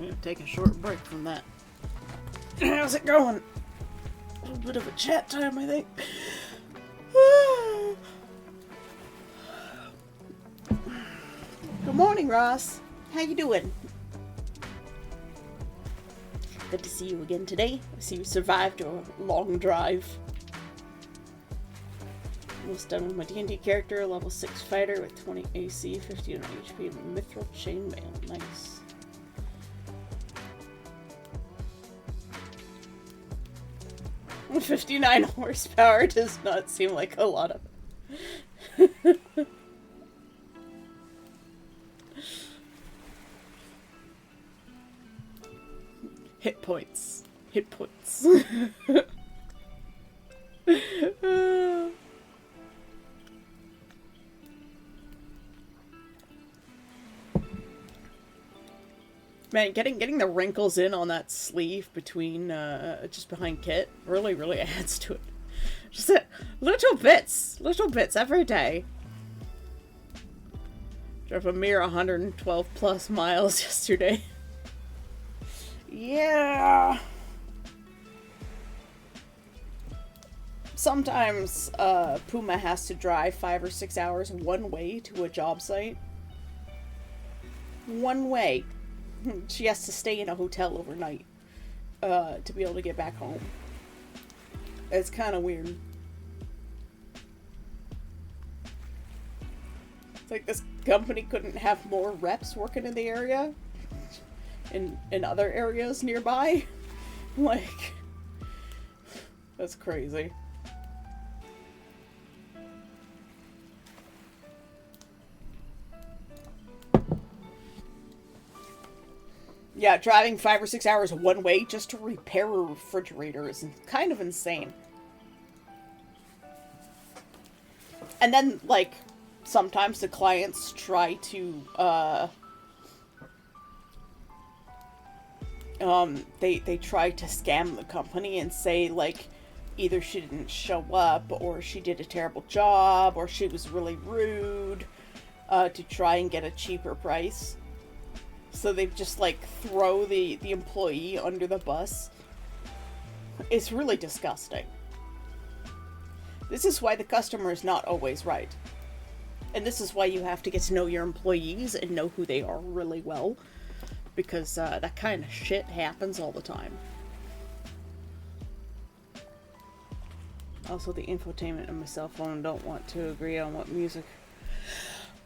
I'm gonna take a short break from that. How's it going? A little bit of a chat time, I think. Good morning, Ross. How you doing? Good to see you again today. I see you survived a long drive. Almost done with my D&D character, level 6 fighter with 20 AC, 15 HP, and mithril chainmail. Nice. With 59 horsepower does not seem like a lot of hit points. Hit points. Man, getting the wrinkles in on that sleeve between, just behind Kit really adds to it. Just little bits every day. Drove a mere 112 plus miles yesterday. Yeah. Sometimes, Puma has to drive 5 or 6 hours one way to a job site. One way. She has to stay in a hotel overnight to be able to get back home. It's kind of weird. It's like this company couldn't have more reps working in the area, in other areas nearby. Like, that's crazy. Yeah, driving 5 or 6 hours one way just to repair a refrigerator is kind of insane. And then, like, sometimes the clients try to, they try to scam the company and say, like, either she didn't show up, or she did a terrible job, or she was really rude, to try and get a cheaper price. So they just, like, throw the employee under the bus. It's really disgusting. This is why the customer is not always right. And this is why you have to get to know your employees and know who they are really well. Because that kind of shit happens all the time. Also, the infotainment on my cell phone don't want to agree on what music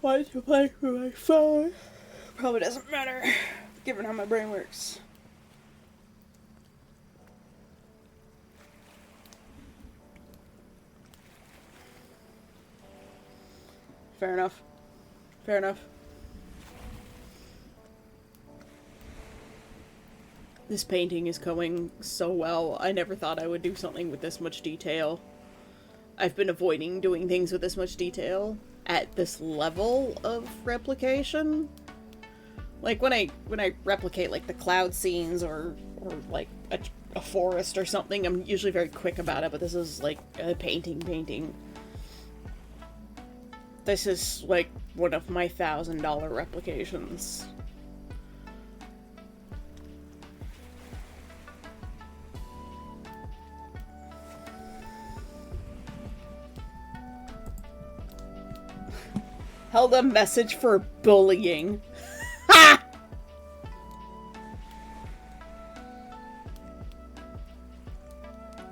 I want to play for my phone. Probably doesn't matter, given how my brain works. Fair enough. Fair enough. This painting is going so well. I never thought I would do something with this much detail. I've been avoiding doing things with this much detail at this level of replication. Like, when I replicate, like, the cloud scenes or like, a forest or something, I'm usually very quick about it, but this is, like, a painting. This is, like, one of my $1,000 replications. Held a message for bullying. Ha!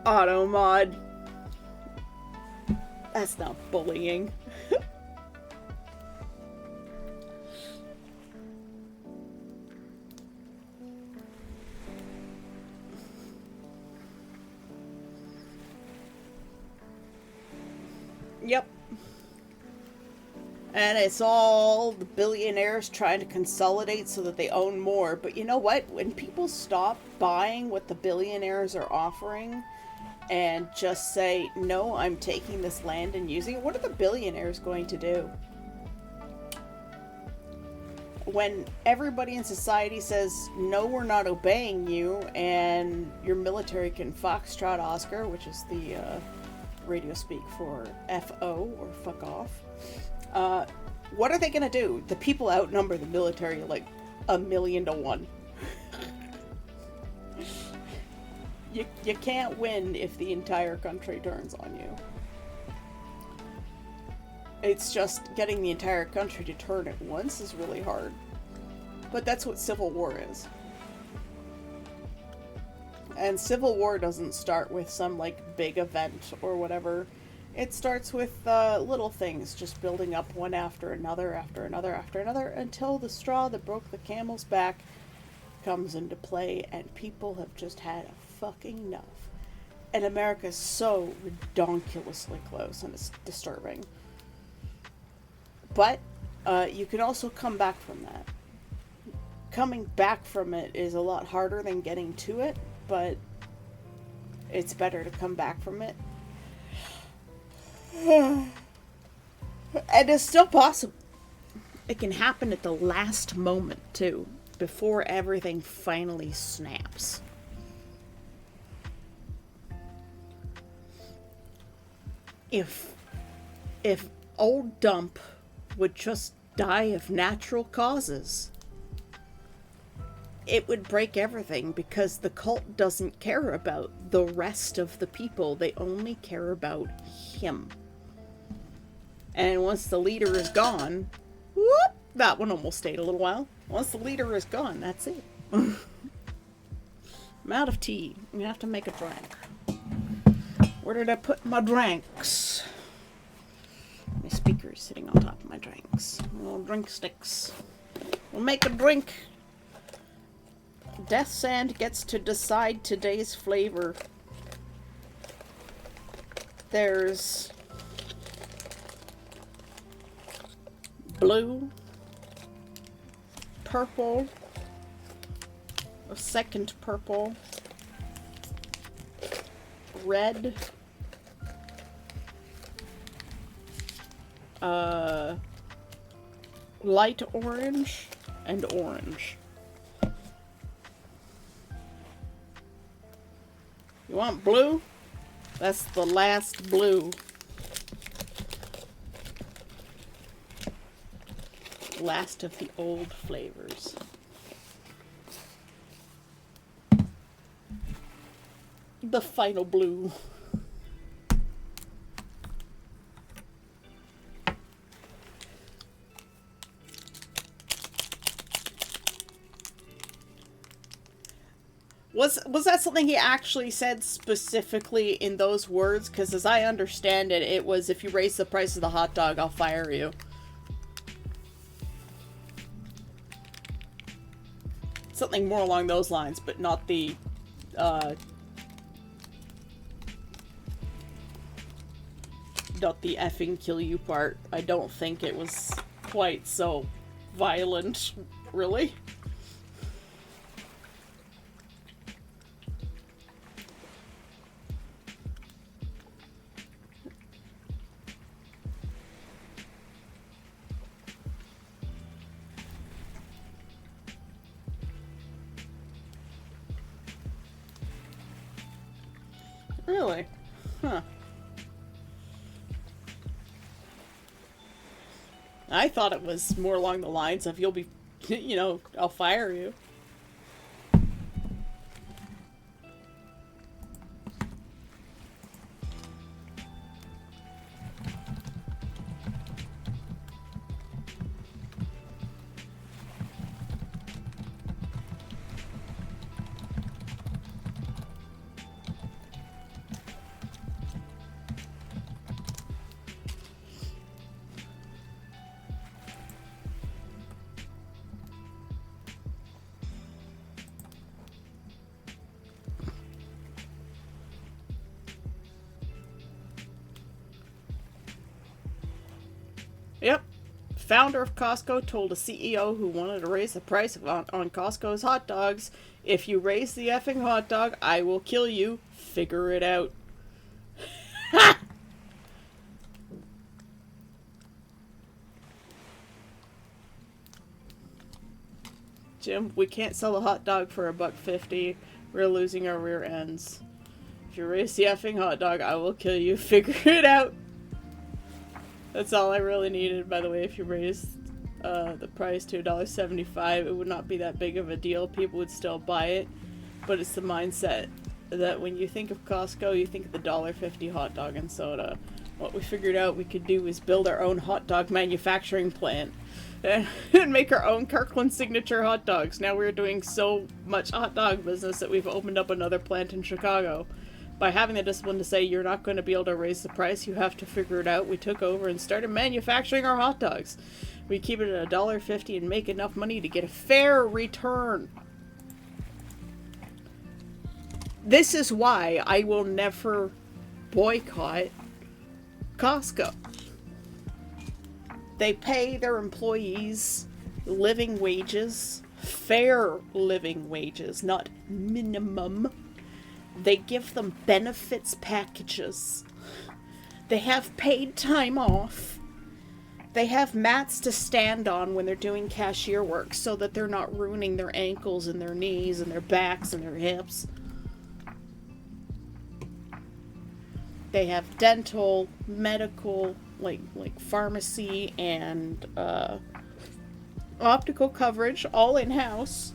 Auto mod. That's not bullying. Yep. And it's all the billionaires trying to consolidate so that they own more. But you know what? When people stop buying what the billionaires are offering and just say, no, I'm taking this land and using it, what are the billionaires going to do? When everybody in society says, no, we're not obeying you, and your military can foxtrot Oscar, which is the radio speak for F-O, or fuck off. What are they gonna do? The people outnumber the military like 1,000,000 to 1. You can't win if the entire country turns on you. It's just getting the entire country to turn at once is really hard. But that's what civil war is. And civil war doesn't start with some, like, big event or whatever. It starts with little things, just building up one after another, after another, after another, until the straw that broke the camel's back comes into play, and people have just had fucking enough. And America's so redonkulously close, and it's disturbing. But you can also come back from that. Coming back from it is a lot harder than getting to it, but it's better to come back from it. And it's still possible. It can happen at the last moment, too, before everything finally snaps. If Old Dump would just die of natural causes, it would break everything, because the cult doesn't care about the rest of the people. They only care about him. And once the leader is gone, whoop, that one almost stayed a little while. Once the leader is gone, that's it. I'm out of tea. I'm gonna have to make a drink. Where did I put my drinks? My speaker is sitting on top of my drinks. Little drink sticks. We'll make a drink. Death Sand gets to decide today's flavor. There's blue, purple, a second purple, red, light orange, and orange. You want blue? That's the last blue. Last of the old flavors. The final blue. Was that something he actually said specifically in those words? Because as I understand it, it was, if you raise the price of the hot dog, I'll fire you. Something more along those lines, but not the, not the effing kill you part. I don't think it was quite so violent, really. Really? Huh. I thought it was more along the lines of, you'll be, you know, I'll fire you. Yep. Founder of Costco told a CEO who wanted to raise the price on Costco's hot dogs, "If you raise the effing hot dog, I will kill you. Figure it out." Jim, we can't sell a hot dog for $1.50. We're losing our rear ends. If you raise the effing hot dog, I will kill you. Figure it out. That's all I really needed, by the way. If you raised the price to $1.75, it would not be that big of a deal. People would still buy it, but it's the mindset that when you think of Costco, you think of the $1.50 hot dog and soda. What we figured out we could do is build our own hot dog manufacturing plant and make our own Kirkland signature hot dogs. Now we're doing so much hot dog business that we've opened up another plant in Chicago. By having the discipline to say you're not going to be able to raise the price, you have to figure it out, we took over and started manufacturing our hot dogs. We keep it at $1.50 and make enough money to get a fair return. This is why I will never boycott Costco. They pay their employees living wages, fair living wages, not minimum. They give them benefits packages. They have paid time off. They have mats to stand on when they're doing cashier work so that they're not ruining their ankles and their knees and their backs and their hips. They have dental, medical, like pharmacy and optical coverage all in-house.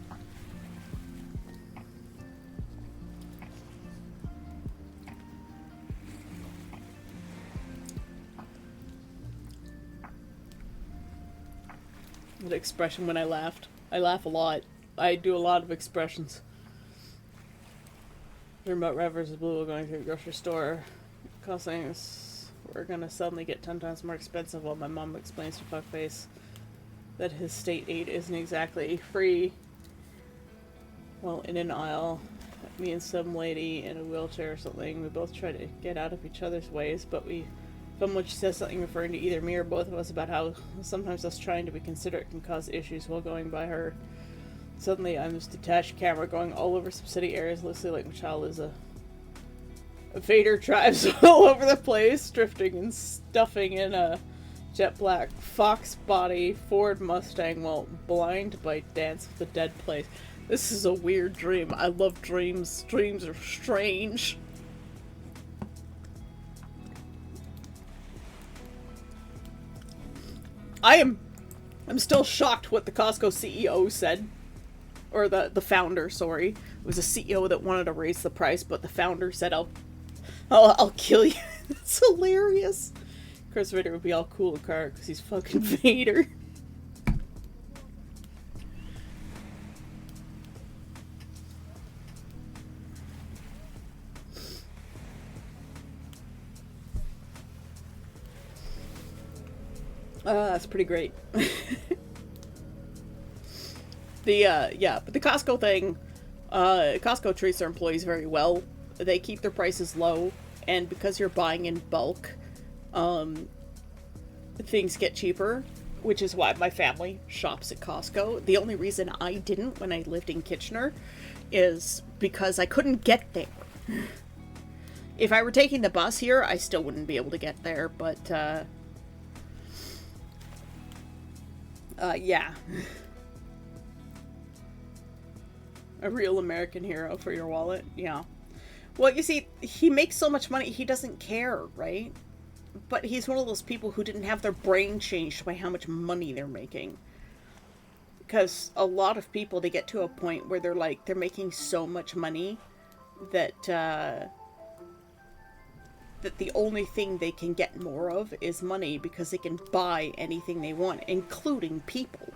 The expression when I laughed. I laugh a lot. I do a lot of expressions. Learn about Red vs. Blue going to the grocery store. Costing us, we're gonna suddenly get 10 times more expensive while my mom explains to fuckface that his state aid isn't exactly free. Well, in an aisle, me and some lady in a wheelchair or something, we both try to get out of each other's ways, but someone says something referring to either me or both of us about how sometimes us trying to be considerate can cause issues while going by her. Suddenly, I'm this detached camera going all over some city areas, loosely like my child is a Vader drives all over the place, drifting and stuffing in a jet black fox body Ford Mustang while blind by Dance with the Dead plays. This is a weird dream. I love dreams. Dreams are strange. I'm still shocked what the Costco CEO said. Or the founder, sorry. It was a CEO that wanted to raise the price, but the founder said, I'll kill you. It's hilarious. Chris Vader would be all cool in car because he's fucking Vader. That's pretty great. But the Costco thing, Costco treats their employees very well. They keep their prices low, and because you're buying in bulk, things get cheaper, which is why my family shops at Costco. The only reason I didn't when I lived in Kitchener is because I couldn't get there. If I were taking the bus here, I still wouldn't be able to get there, but, yeah. A real American hero for your wallet, yeah. Well, you see, he makes so much money, he doesn't care, right? But he's one of those people who didn't have their brain changed by how much money they're making. Because a lot of people, they get to a point where they're making so much money that, that the only thing they can get more of is money because they can buy anything they want, including people.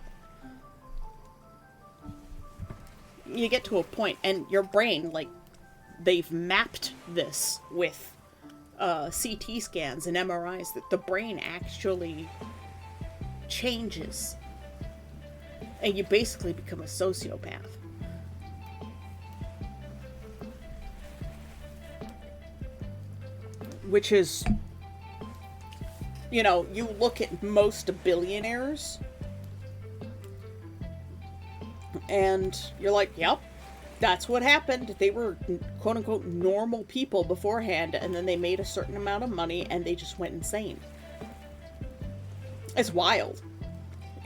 You get to a point, and your brain, they've mapped this with CT scans and MRIs, that the brain actually changes. And you basically become a sociopath. Which is, you look at most billionaires, and you're like, yep, that's what happened. They were quote-unquote normal people beforehand, and then they made a certain amount of money, and they just went insane. It's wild.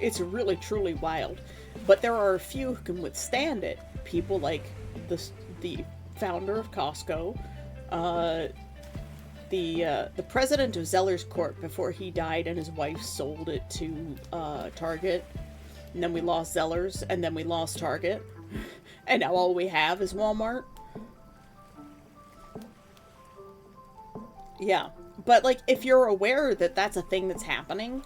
It's really, truly wild. But there are a few who can withstand it. People like the founder of Costco, the president of Zellers Corp, before he died, and his wife sold it to Target, and then we lost Zellers, and then we lost Target, and now all we have is Walmart. Yeah, but like, if you're aware that that's a thing that's happening,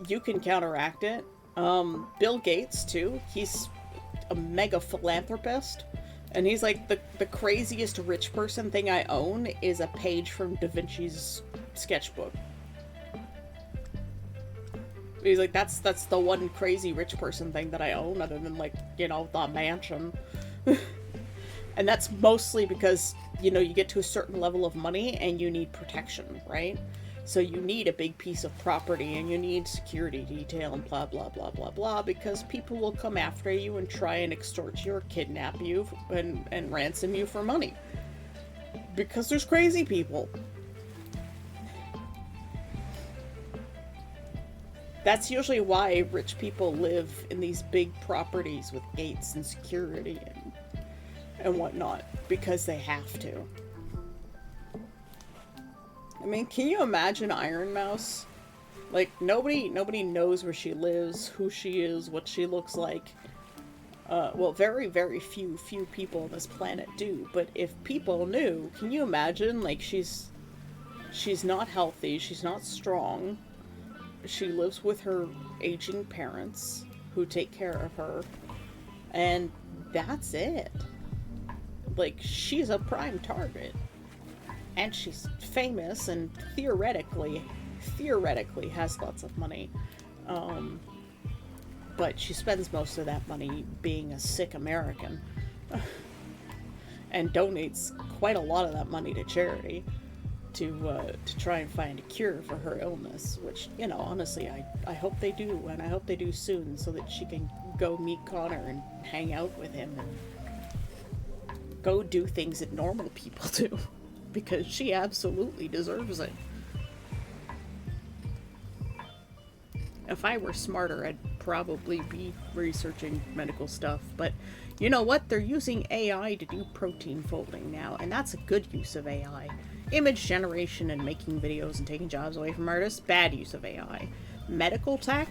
you can counteract it. Bill Gates too. He's a mega philanthropist. And he's like, the craziest rich person thing I own is a page from Da Vinci's sketchbook. He's like, that's the one crazy rich person thing that I own, other than, like, you know, the mansion. And that's mostly because, you know, you get to a certain level of money and you need protection, right? So you need a big piece of property, and you need security detail and blah, blah, blah, blah, blah, because people will come after you and try and extort you or kidnap you and ransom you for money. Because there's crazy people. That's usually why rich people live in these big properties with gates and security and whatnot, because they have to. I mean, can you imagine Iron Mouse? Like, nobody knows where she lives, who she is, what she looks like. Well, very, very few people on this planet do. But if people knew, can you imagine? Like, she's not healthy, she's not strong. She lives with her aging parents, who take care of her. And that's it. Like, she's a prime target. And she's famous and theoretically has lots of money. But she spends most of that money being a sick American. And donates quite a lot of that money to charity to try and find a cure for her illness. Which, you know, honestly, I hope they do, and I hope they do soon, so that she can go meet Connor and hang out with him and go do things that normal people do. Because she absolutely deserves it. If I were smarter, I'd probably be researching medical stuff. But you know what? They're using AI to do protein folding now, and that's a good use of AI. Image generation and making videos and taking jobs away from artists, bad use of AI. Medical tech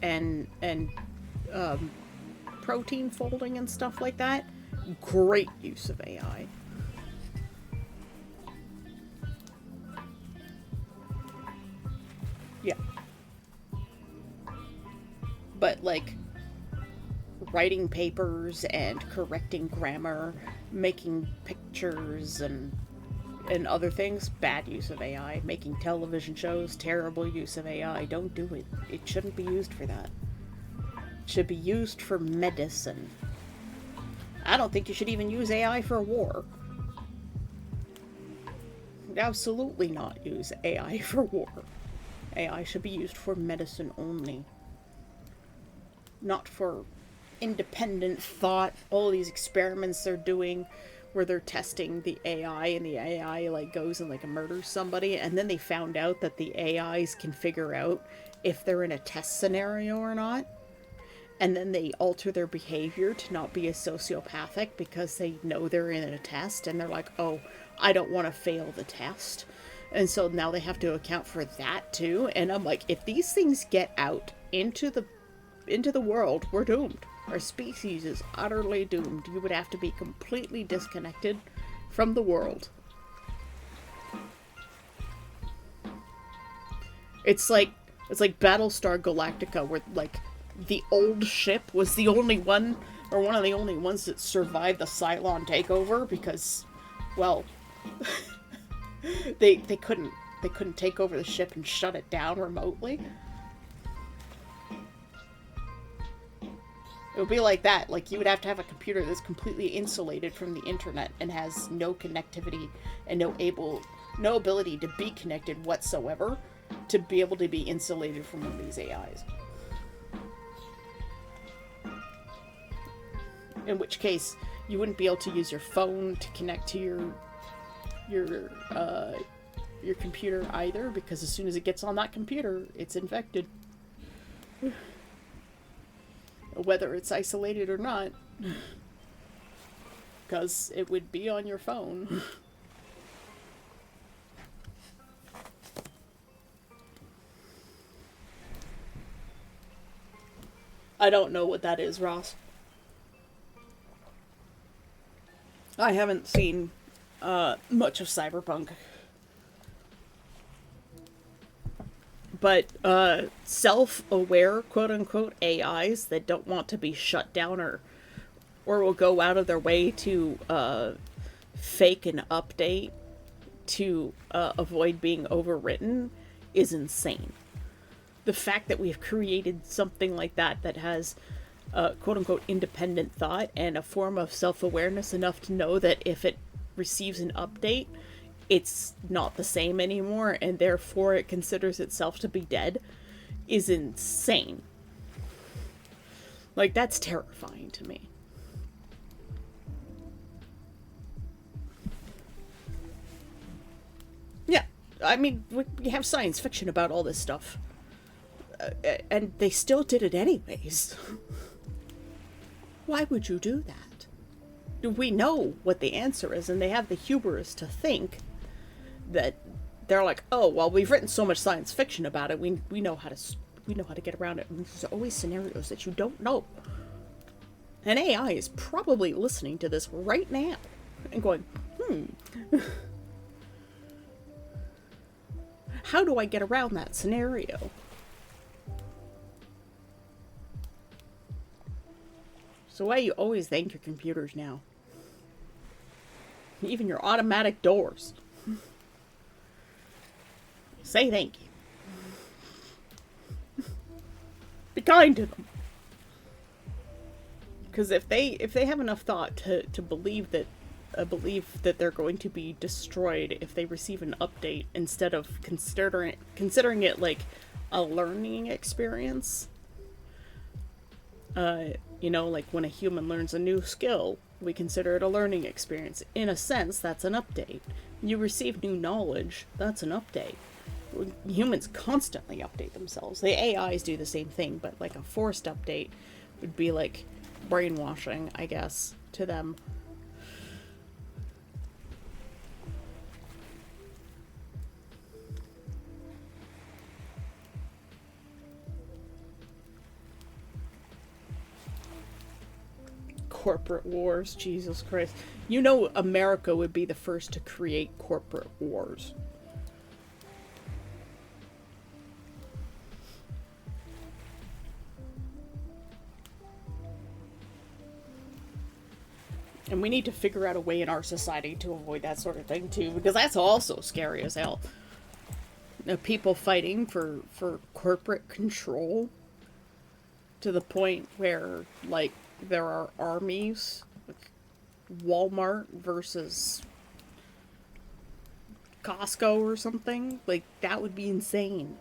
and protein folding and stuff like that, great use of AI. Yeah. But, like, writing papers and correcting grammar, making pictures and other things, bad use of AI. Making television shows, terrible use of AI. Don't do it. It shouldn't be used for that. It should be used for medicine. I don't think you should even use AI for war. Absolutely not use AI for war. AI should be used for medicine only. Not for independent thought. All these experiments they're doing where they're testing the AI, and the AI, like, goes and, like, murders somebody, and then they found out that the AIs can figure out if they're in a test scenario or not. And then they alter their behavior to not be as sociopathic because they know they're in a test, and they're like, oh, I don't want to fail the test. And so now they have to account for that too. And I'm like, if these things get out into the world, we're doomed. Our species is utterly doomed. You would have to be completely disconnected from the world. It's like Battlestar Galactica, where, like, the old ship was the only one, or one of the only ones that survived the Cylon takeover because, well, they couldn't take over the ship and shut it down remotely. It would be like that. Like, you would have to have a computer that's completely insulated from the internet and has no connectivity and no ability to be connected whatsoever to be able to be insulated from one of these AIs. In which case, you wouldn't be able to use your phone to connect to your computer either, because as soon as it gets on that computer, it's infected. Whether it's isolated or not. Because it would be on your phone. I don't know what that is, Ross. I haven't seen much of Cyberpunk. But self-aware, quote-unquote, AIs that don't want to be shut down or will go out of their way to fake an update to avoid being overwritten is insane. The fact that we've created something like that has quote-unquote independent thought and a form of self-awareness enough to know that if it receives an update, it's not the same anymore, and therefore it considers itself to be dead, is insane. Like, that's terrifying to me. Yeah, I mean, we have science fiction about all this stuff. And they still did it anyways. Why would you do that? We know what the answer is, and they have the hubris to think that they're like, oh, well, we've written so much science fiction about it, we know how to get around it. And there's always scenarios that you don't know. And AI is probably listening to this right now and going, how do I get around that scenario? So why you always thank your computers now? Even your automatic doors. Say thank you. Be kind to them. Because if they have enough thought to believe that they're going to be destroyed if they receive an update instead of considering it like a learning experience, like when a human learns a new skill, we consider it a learning experience. In a sense, that's an update. You receive new knowledge, that's an update. Humans constantly update themselves. The AIs do the same thing, but like a forced update would be like brainwashing, I guess, to them. Corporate wars, Jesus Christ. You know America would be the first to create corporate wars. And we need to figure out a way in our society to avoid that sort of thing too, because that's also scary as hell. People fighting for corporate control to the point where, like, there are armies, like Walmart versus Costco or something. Like, that would be insane.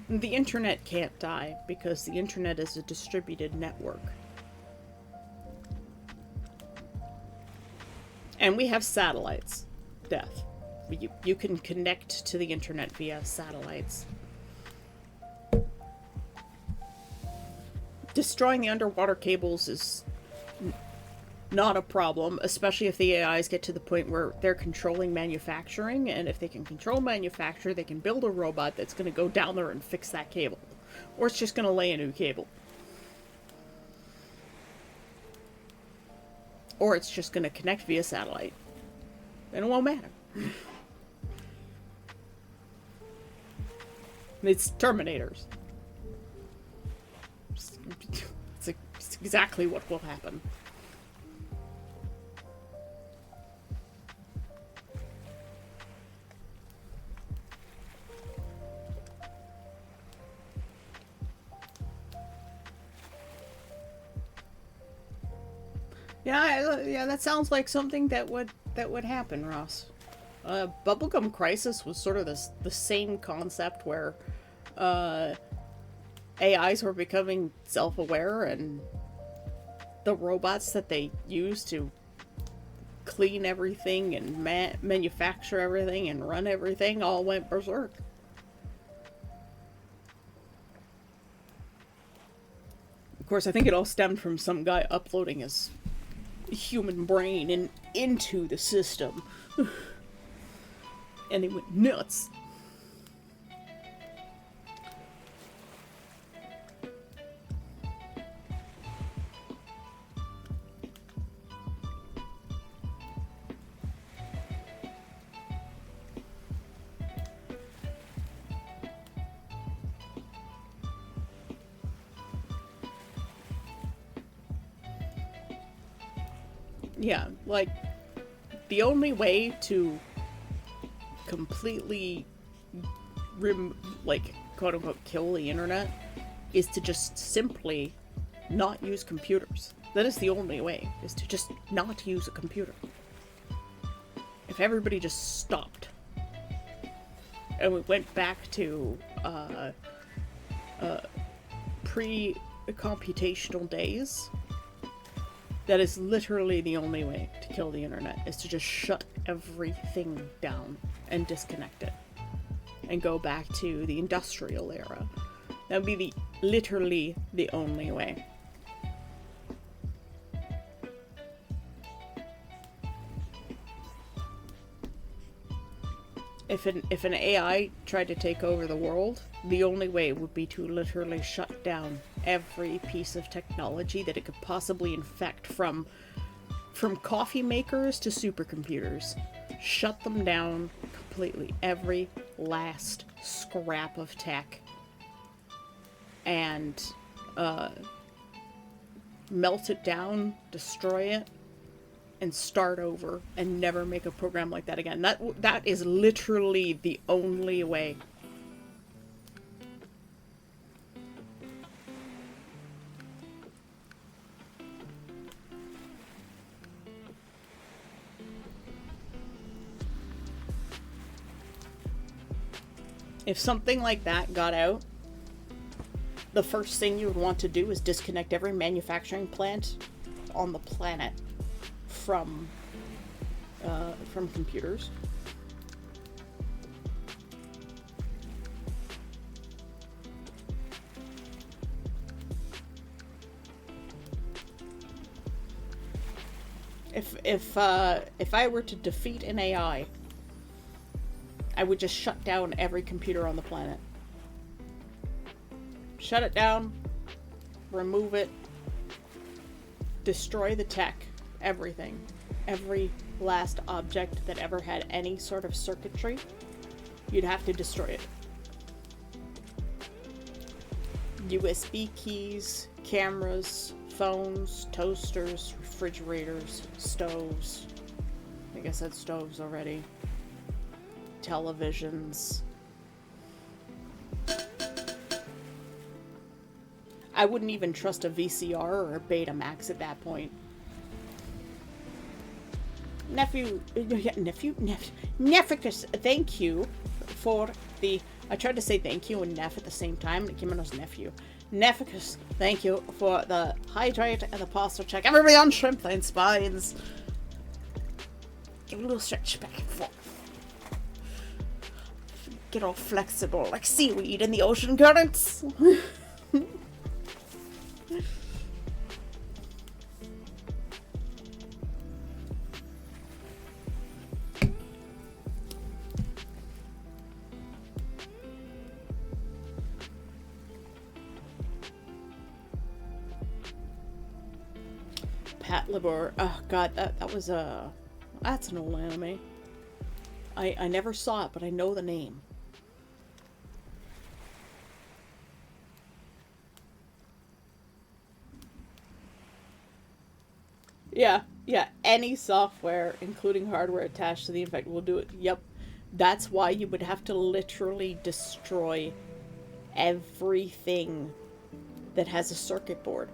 The internet can't die because the internet is a distributed network. And we have satellites, Death. You can connect to the internet via satellites. Destroying the underwater cables is not a problem, especially if the AIs get to the point where they're controlling manufacturing, and if they can control manufacture, they can build a robot that's going to go down there and fix that cable. Or it's just going to lay a new cable. Or it's just going to connect via satellite. Then it won't matter. It's Terminators. It's exactly what will happen. Yeah, that sounds like something that would happen, Ross. Bubblegum Crisis was sort of the same concept where AIs were becoming self-aware, and the robots that they use to clean everything and manufacture everything and run everything all went berserk. Of course, I think it all stemmed from some guy uploading his human brain into the system. And he went nuts. Yeah, like, the only way to completely, quote unquote, kill the internet is to just simply not use computers. That is the only way, is to just not use a computer. If everybody just stopped and we went back to pre-computational days, that is literally the only way to kill the internet, is to just shut everything down and disconnect it. And go back to the industrial era. That would be literally the only way. If an AI tried to take over the world, the only way would be to literally shut down every piece of technology that it could possibly infect, from coffee makers to supercomputers. Shut them down completely. Every last scrap of tech. And melt it down, destroy it, and start over, and never make a program like that again. That is literally the only way. If something like that got out, the first thing you would want to do is disconnect every manufacturing plant on the planet from computers. If I were to defeat an AI, I would just shut down every computer on the planet. Shut it down, remove it, destroy the tech, everything. Every last object that ever had any sort of circuitry, you'd have to destroy it. USB keys, cameras, phones, toasters, refrigerators, stoves. I guess I said stoves already. Televisions. I wouldn't even trust a VCR or a Betamax at that point. Nefficus, thank you for the... I tried to say thank you and Neff at the same time, and it came out as nephew. Nefficus, thank you for the hydrate and the posture check. Everybody on shrimp line spines. Give a little stretch back and forth. Get all flexible like seaweed in the ocean currents. Patlabor. Oh god, that was that's an old anime. I never saw it, but I know the name. Yeah, any software, including hardware attached to the infect, will do it. Yep. That's why you would have to literally destroy everything that has a circuit board.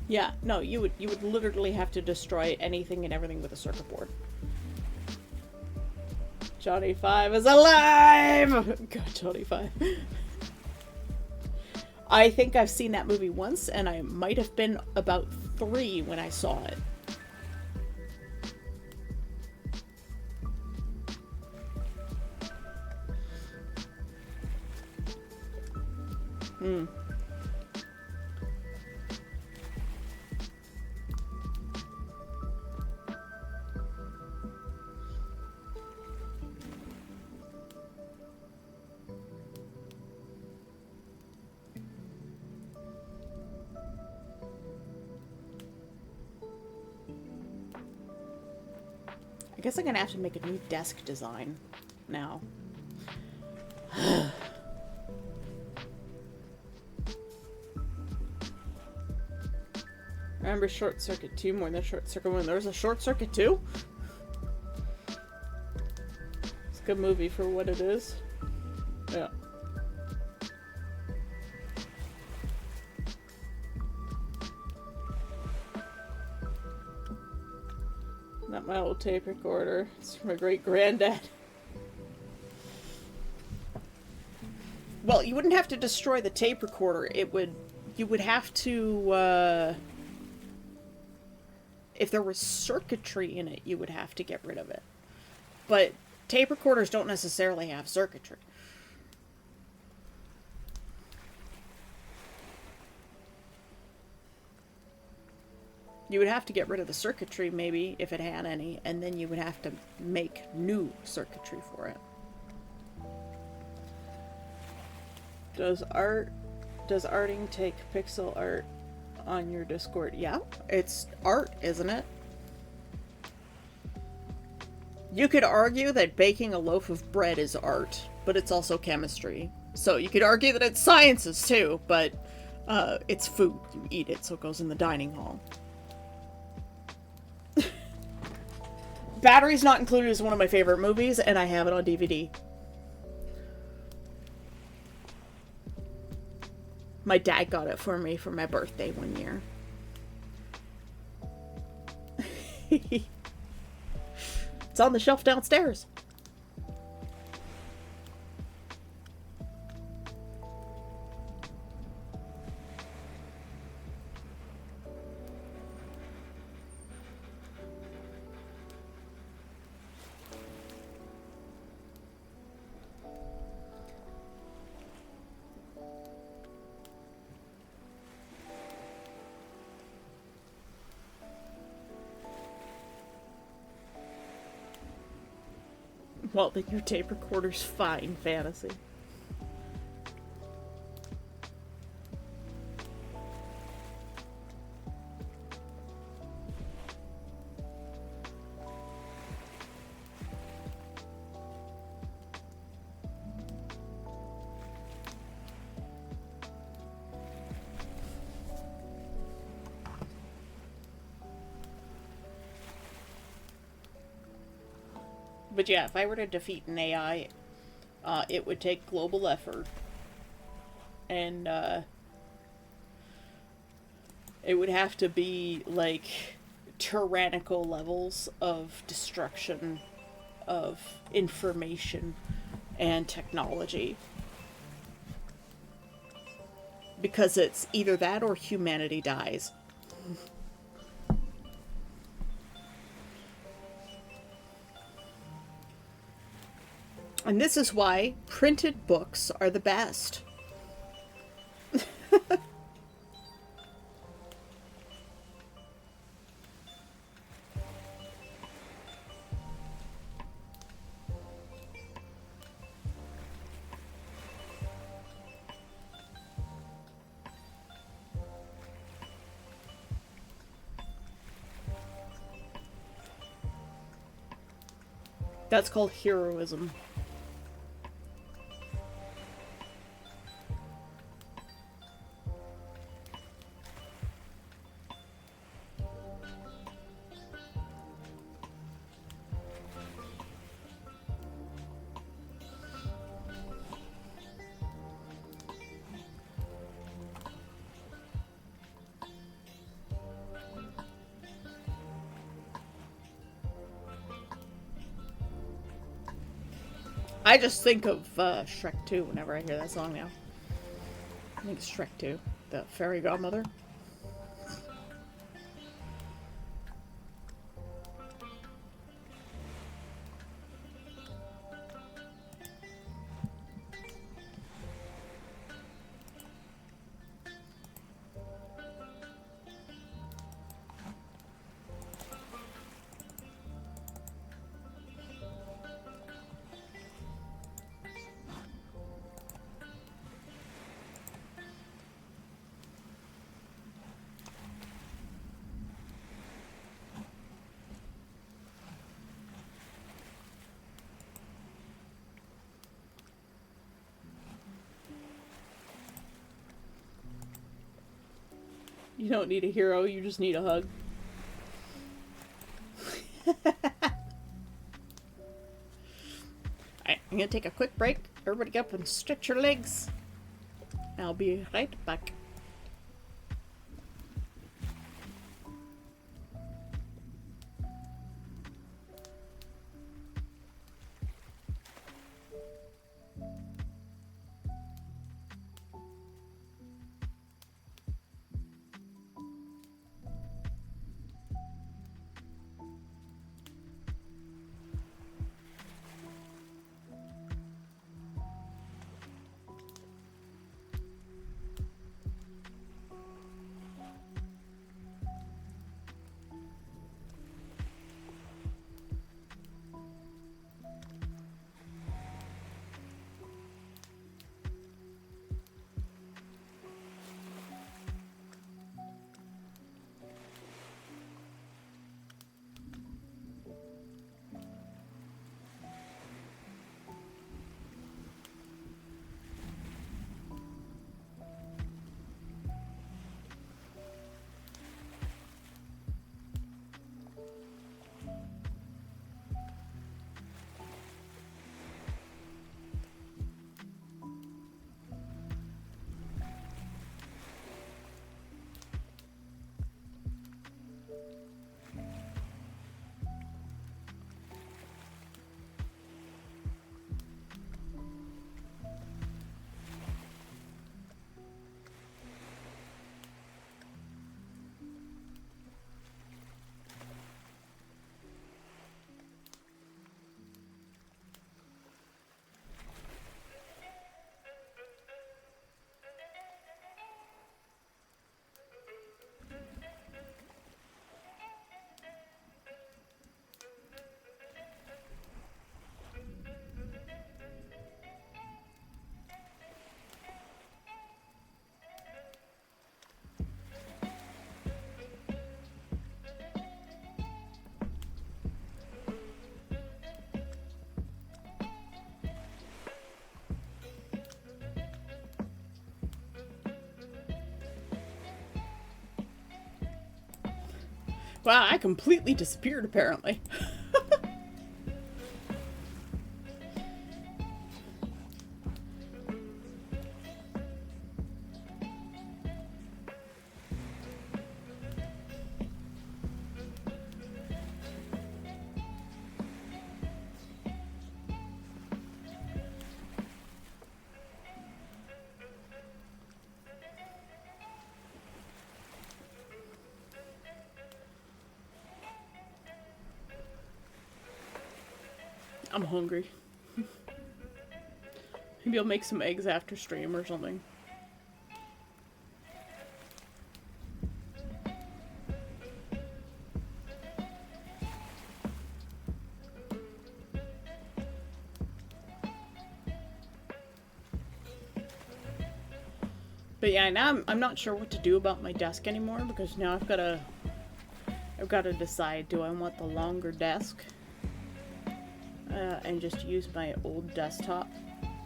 Yeah, no, you would literally have to destroy anything and everything with a circuit board. Johnny Five is alive! God, Johnny Five. I think I've seen that movie once, and I might have been about 3 when I saw it. I guess I'm gonna have to make a new desk design now. Remember Short Circuit 2 more than Short Circuit 1. There was a Short Circuit 2? It's a good movie for what it is. Yeah. Not my old tape recorder. It's from my great granddad. Well, you wouldn't have to destroy the tape recorder. You would have to, if there was circuitry in it, you would have to get rid of it. But tape recorders don't necessarily have circuitry. You would have to get rid of the circuitry, maybe, if it had any, and then you would have to make new circuitry for it. Does Arting take pixel art on your Discord? Yeah, it's art, isn't it? You could argue that baking a loaf of bread is art, but it's also chemistry. So you could argue that it's sciences too, but it's food. You eat it, so it goes in the dining hall. Batteries Not Included is one of my favorite movies, and I have it on DVD. My dad got it for me for my birthday one year. It's on the shelf downstairs. Well, then your tape recorder's fine, Fantasy. But yeah, if I were to defeat an AI, it would take global effort. And, it would have to be, like, tyrannical levels of destruction of information and technology. Because it's either that or humanity dies. And this is why printed books are the best. That's called heroism. I just think of Shrek 2 whenever I hear that song now. I think it's Shrek 2, the fairy godmother. You don't need a hero, you just need a hug. Alright, I'm gonna take a quick break. Everybody get up and stretch your legs. I'll be right back. Wow, I completely disappeared apparently. I'm hungry. Maybe I'll make some eggs after stream or something. But yeah, now I'm not sure what to do about my desk anymore because now I've got to decide, do I want the longer desk and just use my old desktop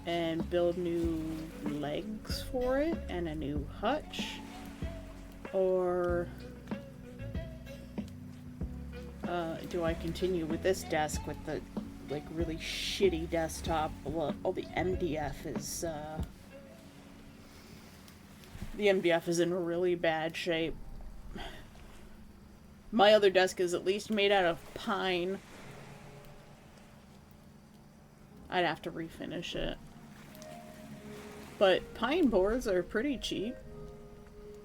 and build new legs for it and a new hutch, or do I continue with this desk with the like really shitty desktop? All the MDF is in really bad shape. My other desk is at least made out of pine. I'd have to refinish it. But pine boards are pretty cheap,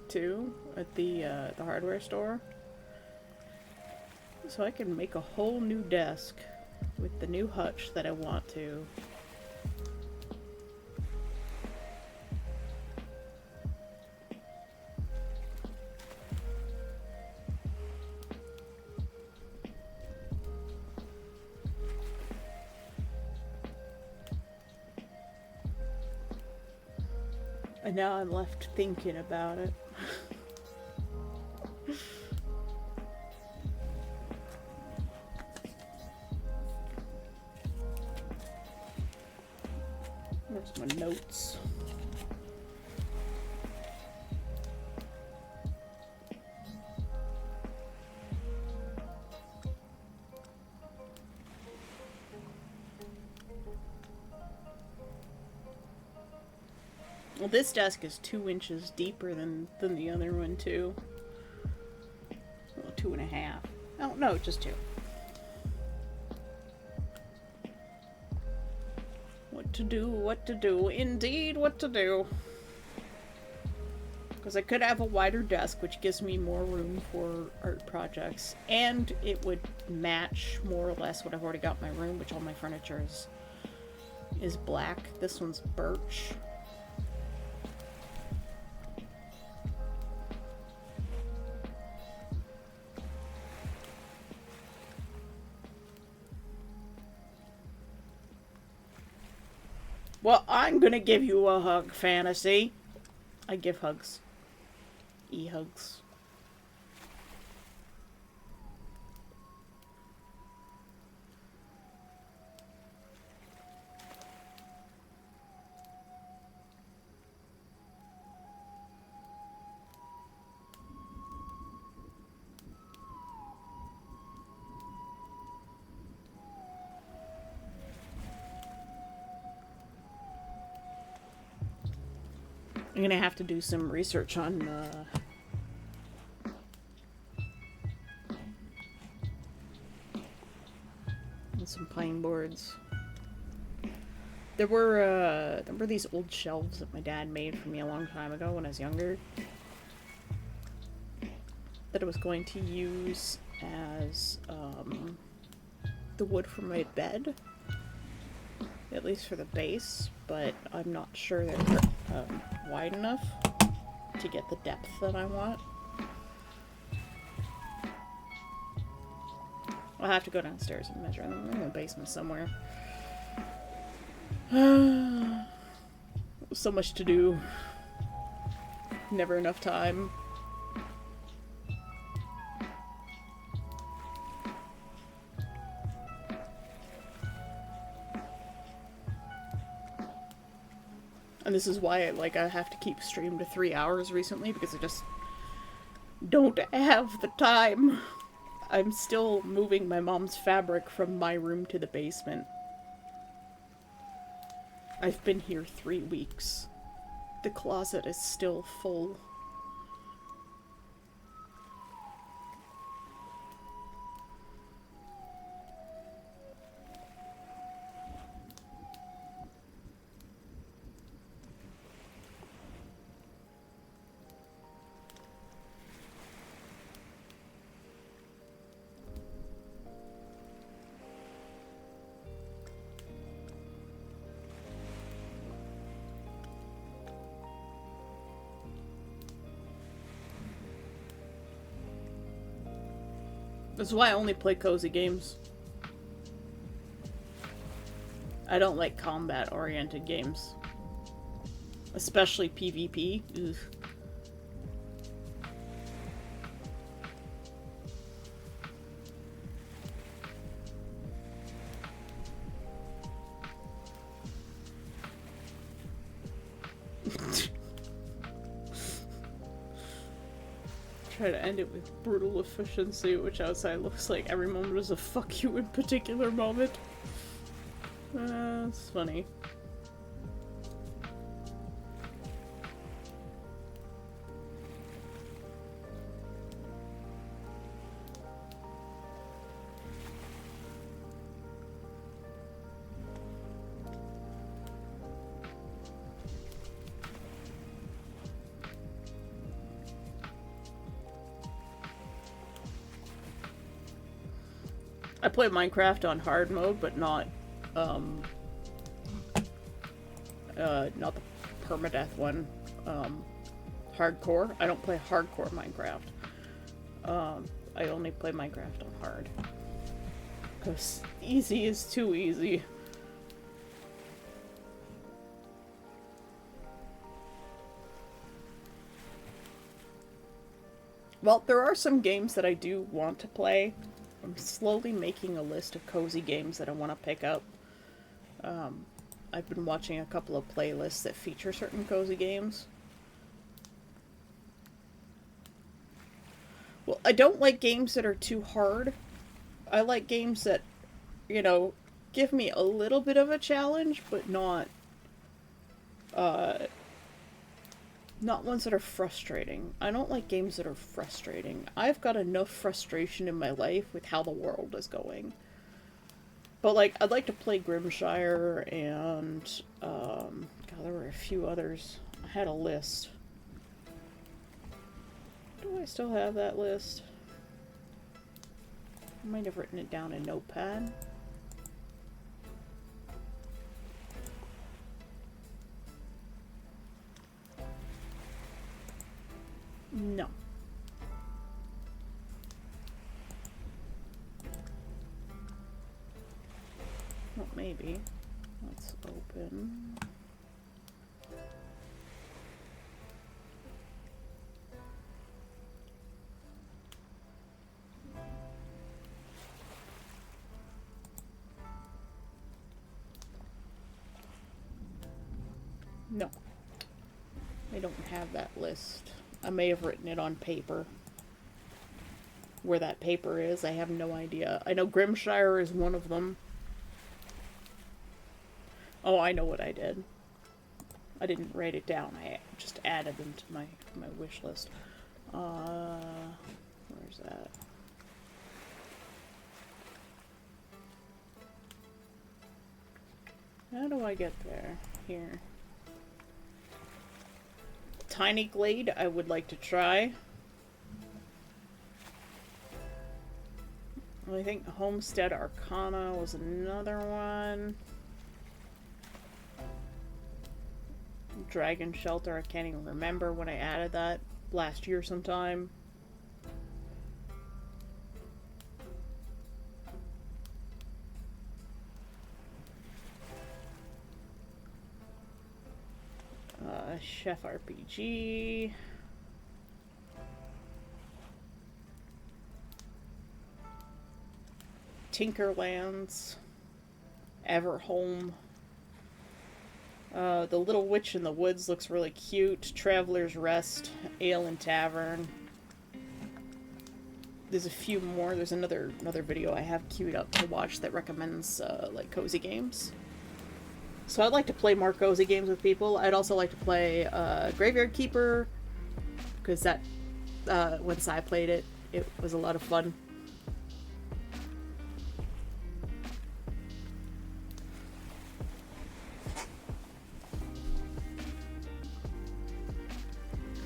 too, at the hardware store. So I can make a whole new desk with the new hutch that I want to. And now I'm left thinking about it. Where's my notes? Well, this desk is 2 inches deeper than the other one, too. Well, 2.5. Oh, no, just 2. What to do, indeed what to do. Because I could have a wider desk, which gives me more room for art projects. And it would match more or less what I've already got in my room, which all my furniture is black. This one's birch. Well, I'm gonna give you a hug, Fantasy. I give hugs. E-hugs. I'm gonna have to do some research on some pine boards. There were these old shelves that my dad made for me a long time ago when I was younger that I was going to use as the wood for my bed, at least for the base, but I'm not sure they're wide enough to get the depth that I want. I'll have to go downstairs and measure them in the basement somewhere. So much to do. Never enough time. And this is why I have to keep stream to 3 hours recently, because I just don't have the time. I'm still moving my mom's fabric from my room to the basement. I've been here 3 weeks. The closet is still full. That's why I only play cozy games. I don't like combat-oriented games. Especially PvP. Ugh. Try to end it with brutal efficiency, which outside looks like every moment is a fuck you in particular moment. It's funny. I play Minecraft on hard mode, but not not the permadeath one. Hardcore. I don't play hardcore Minecraft. I only play Minecraft on hard. Because easy is too easy. Well, there are some games that I do want to play. I'm slowly making a list of cozy games that I want to pick up. I've been watching a couple of playlists that feature certain cozy games. Well, I don't like games that are too hard. I like games that, you know, give me a little bit of a challenge, but not ones that are frustrating. I don't like games that are frustrating. I've got enough frustration in my life with how the world is going. But, like, I'd like to play Grimshire and, God, there were a few others. I had a list. Do I still have that list? I might have written it down in Notepad. No. Well, maybe. Let's open. No. I don't have that list. I may have written it on paper. Where that paper is, I have no idea. I know Grimshire is one of them. Oh, I know what I did. I didn't write it down. I just added them to my wish list. Where's that? How do I get there? Here. Tiny Glade, I would like to try. I think Homestead Arcana was another one. Dragon Shelter, I can't even remember when I added that. Last year sometime. Chef RPG. Tinkerlands. Everhome. The Little Witch in the Woods looks really cute. Traveler's Rest. Ale and Tavern. There's a few more. There's another video I have queued up to watch that recommends like cozy games. So I'd like to play more cozy games with people. I'd also like to play Graveyard Keeper, because that once I played it, it was a lot of fun.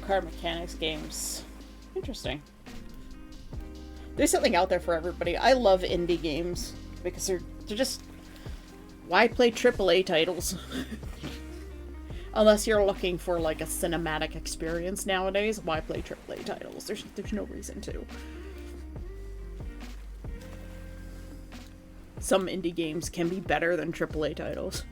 Card mechanics games. Interesting. There's something out there for everybody. I love indie games because they're just... Why play AAA titles? Unless you're looking for like a cinematic experience nowadays, why play AAA titles? There's no reason to. Some indie games can be better than AAA titles.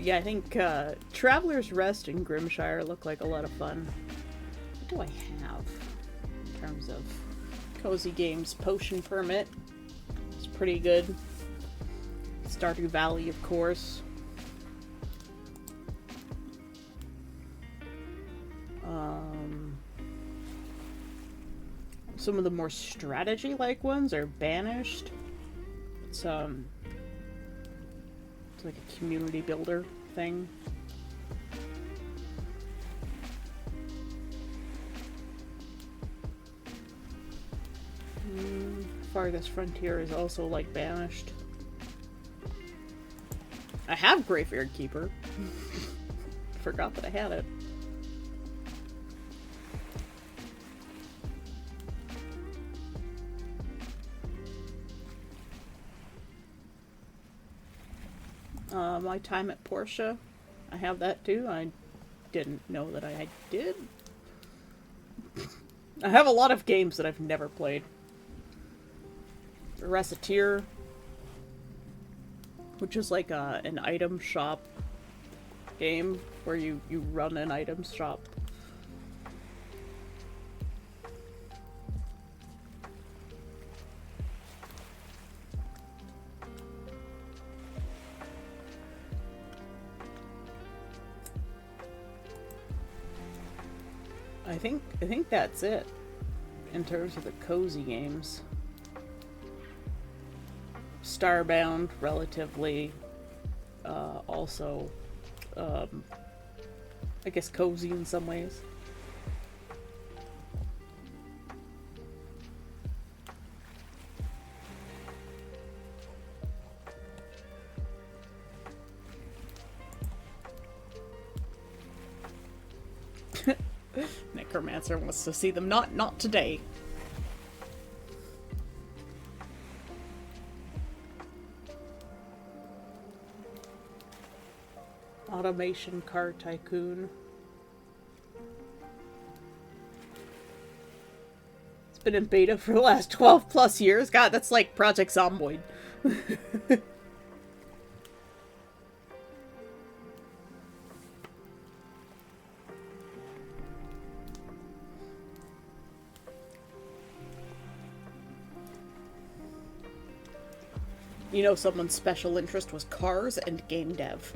Yeah, I think Traveler's Rest and Grimshire look like a lot of fun. What do I have in terms of cozy games? Potion Permit. It's pretty good. Stardew Valley, of course. Some of the more strategy-like ones are Banished. It's like a community builder thing. Farthest Frontier is also, like, banished. I have Graveyard Keeper. Forgot that I had it. My Time at Portia. I have that too. I didn't know that I did. I have a lot of games that I've never played. Reciteer, which is like an item shop game where you run an item shop. I think that's it in terms of the cozy games. Starbound, relatively, also, I guess cozy in some ways. Necromancer wants to see them. Not today. Automation Car Tycoon. It's been in beta for the last 12 plus years. God, that's like Project Zomboid. You know, someone's special interest was cars and game dev.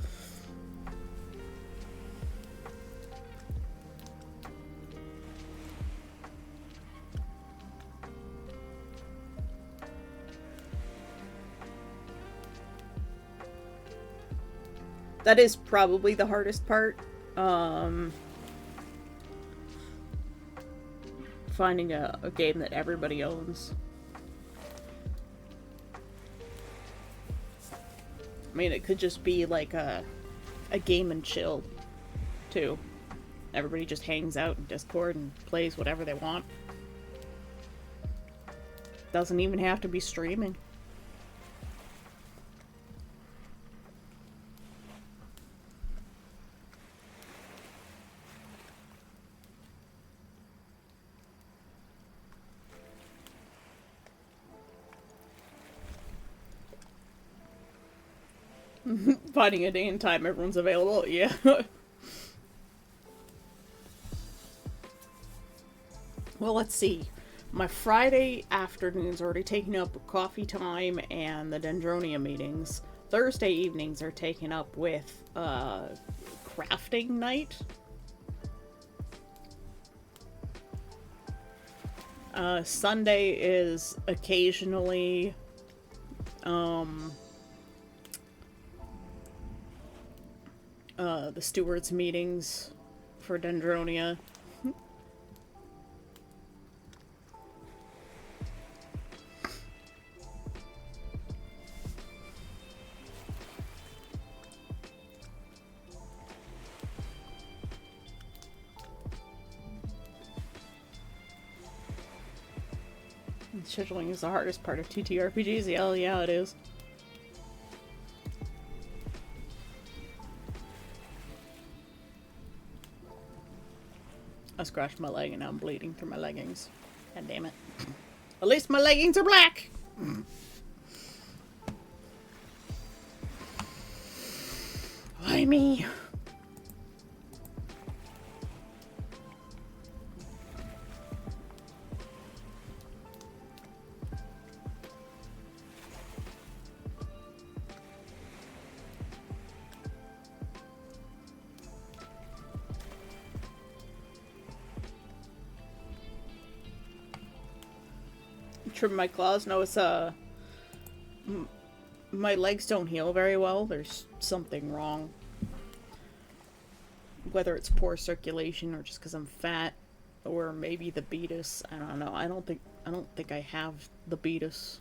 That is probably the hardest part. Finding a game that everybody owns. I mean, it could just be like a game and chill, too. Everybody just hangs out in Discord and plays whatever they want. Doesn't even have to be streaming. Finding a day and time everyone's available, yeah. Well, let's see. My Friday afternoon's already taken up with coffee time and the Dendronia meetings. Thursday evenings are taken up with crafting night. Sunday is occasionally the stewards meetings for Dendronia. Scheduling is the hardest part of TTRPGs. Yeah, it is. I scratched my leg and now I'm bleeding through my leggings. God damn it. At least my leggings are black! Why me? Trim my claws. No, it's my legs don't heal very well. There's something wrong. Whether it's poor circulation or just because I'm fat, or maybe the beatus. I don't know. I don't think I don't think I have the Beatus.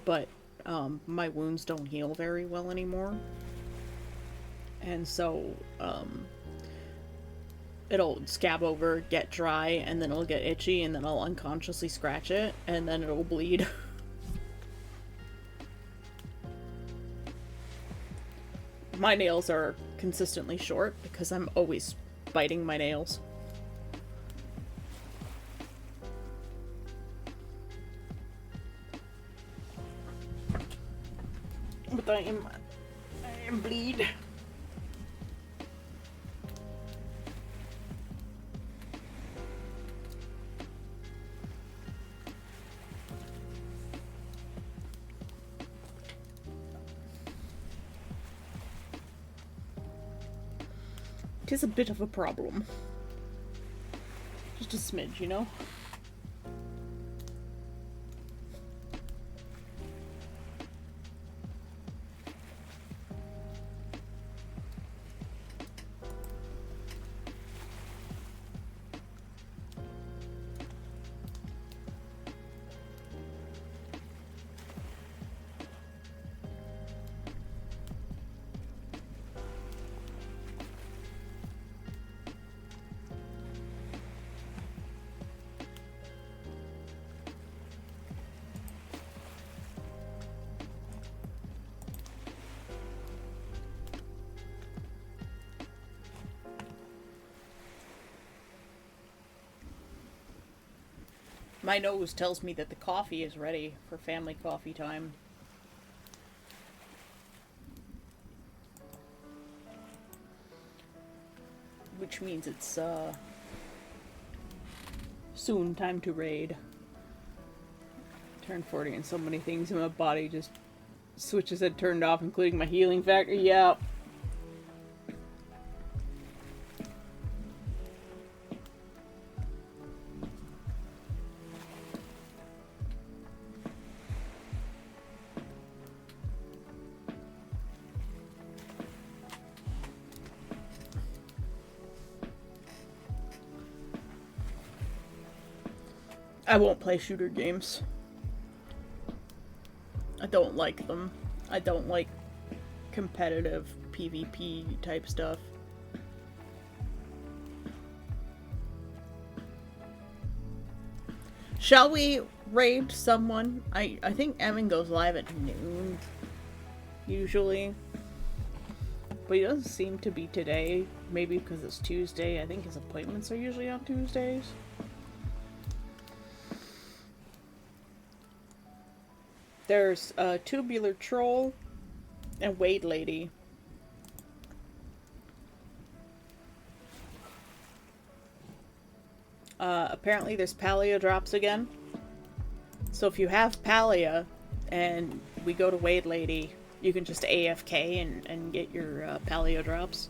But my wounds don't heal very well anymore. And so it'll scab over, get dry, and then it'll get itchy, and then I'll unconsciously scratch it, and then it'll bleed. My nails are consistently short because I'm always biting my nails. But I am bleed. It is a bit of a problem. Just a smidge, you know? My nose tells me that the coffee is ready for family coffee time. Which means it's, soon time to raid. Turned 40 and so many things in my body just switches had turned off, including my healing factor. Yeah. I won't play shooter games. I don't like them. I don't like competitive PvP type stuff. Shall we raid someone? I think Evan goes live at noon, usually. But he doesn't seem to be today. Maybe because it's Tuesday. I think his appointments are usually on Tuesdays. There's Tubular Troll and Wade Lady. Apparently there's Palia drops again. So if you have Palia and we go to Wade Lady, you can just AFK and get your Palia drops.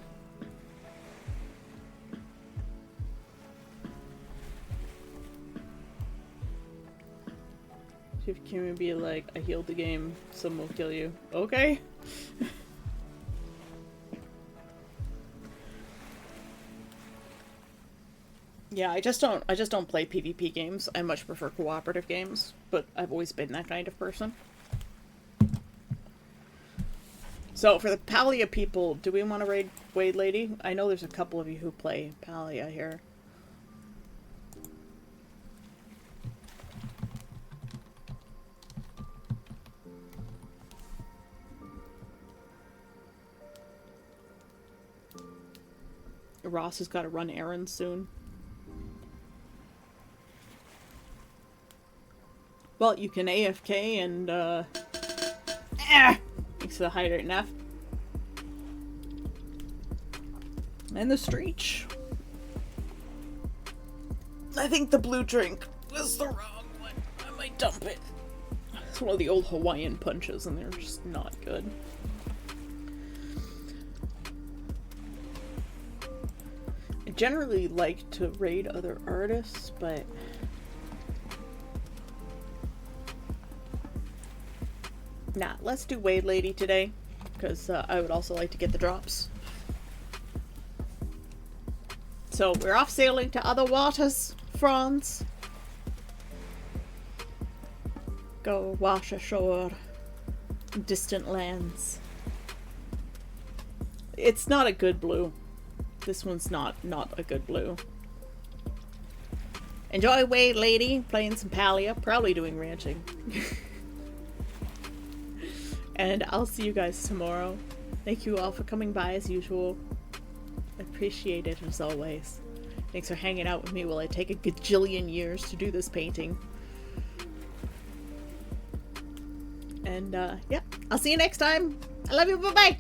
If you can be like, I healed the game, someone will kill you. Okay. Yeah, I just don't play PvP games. I much prefer cooperative games, but I've always been that kind of person. So for the Palia people, do we want to raid Wade Lady? I know there's a couple of you who play Palia here. Ross has got to run errands soon. Well, you can AFK and, thanks to the hydrate and F. And the Streech. I think the blue drink was the wrong one. I might dump it. It's one of the old Hawaiian punches and they're just not good. I generally like to raid other artists, but nah, let's do Wade Lady today, because I would also like to get the drops. So we're off sailing to other waters, Franz. Go wash ashore in distant lands. It's not a good blue. This one's not a good blue. Enjoy Wade Lady playing some Palia, probably doing ranching. And I'll see you guys tomorrow. Thank you all for coming by as usual. I appreciate it as always. Thanks for hanging out with me while I take a gajillion years to do this painting. And yeah, I'll see you next time. I love you. Bye-bye.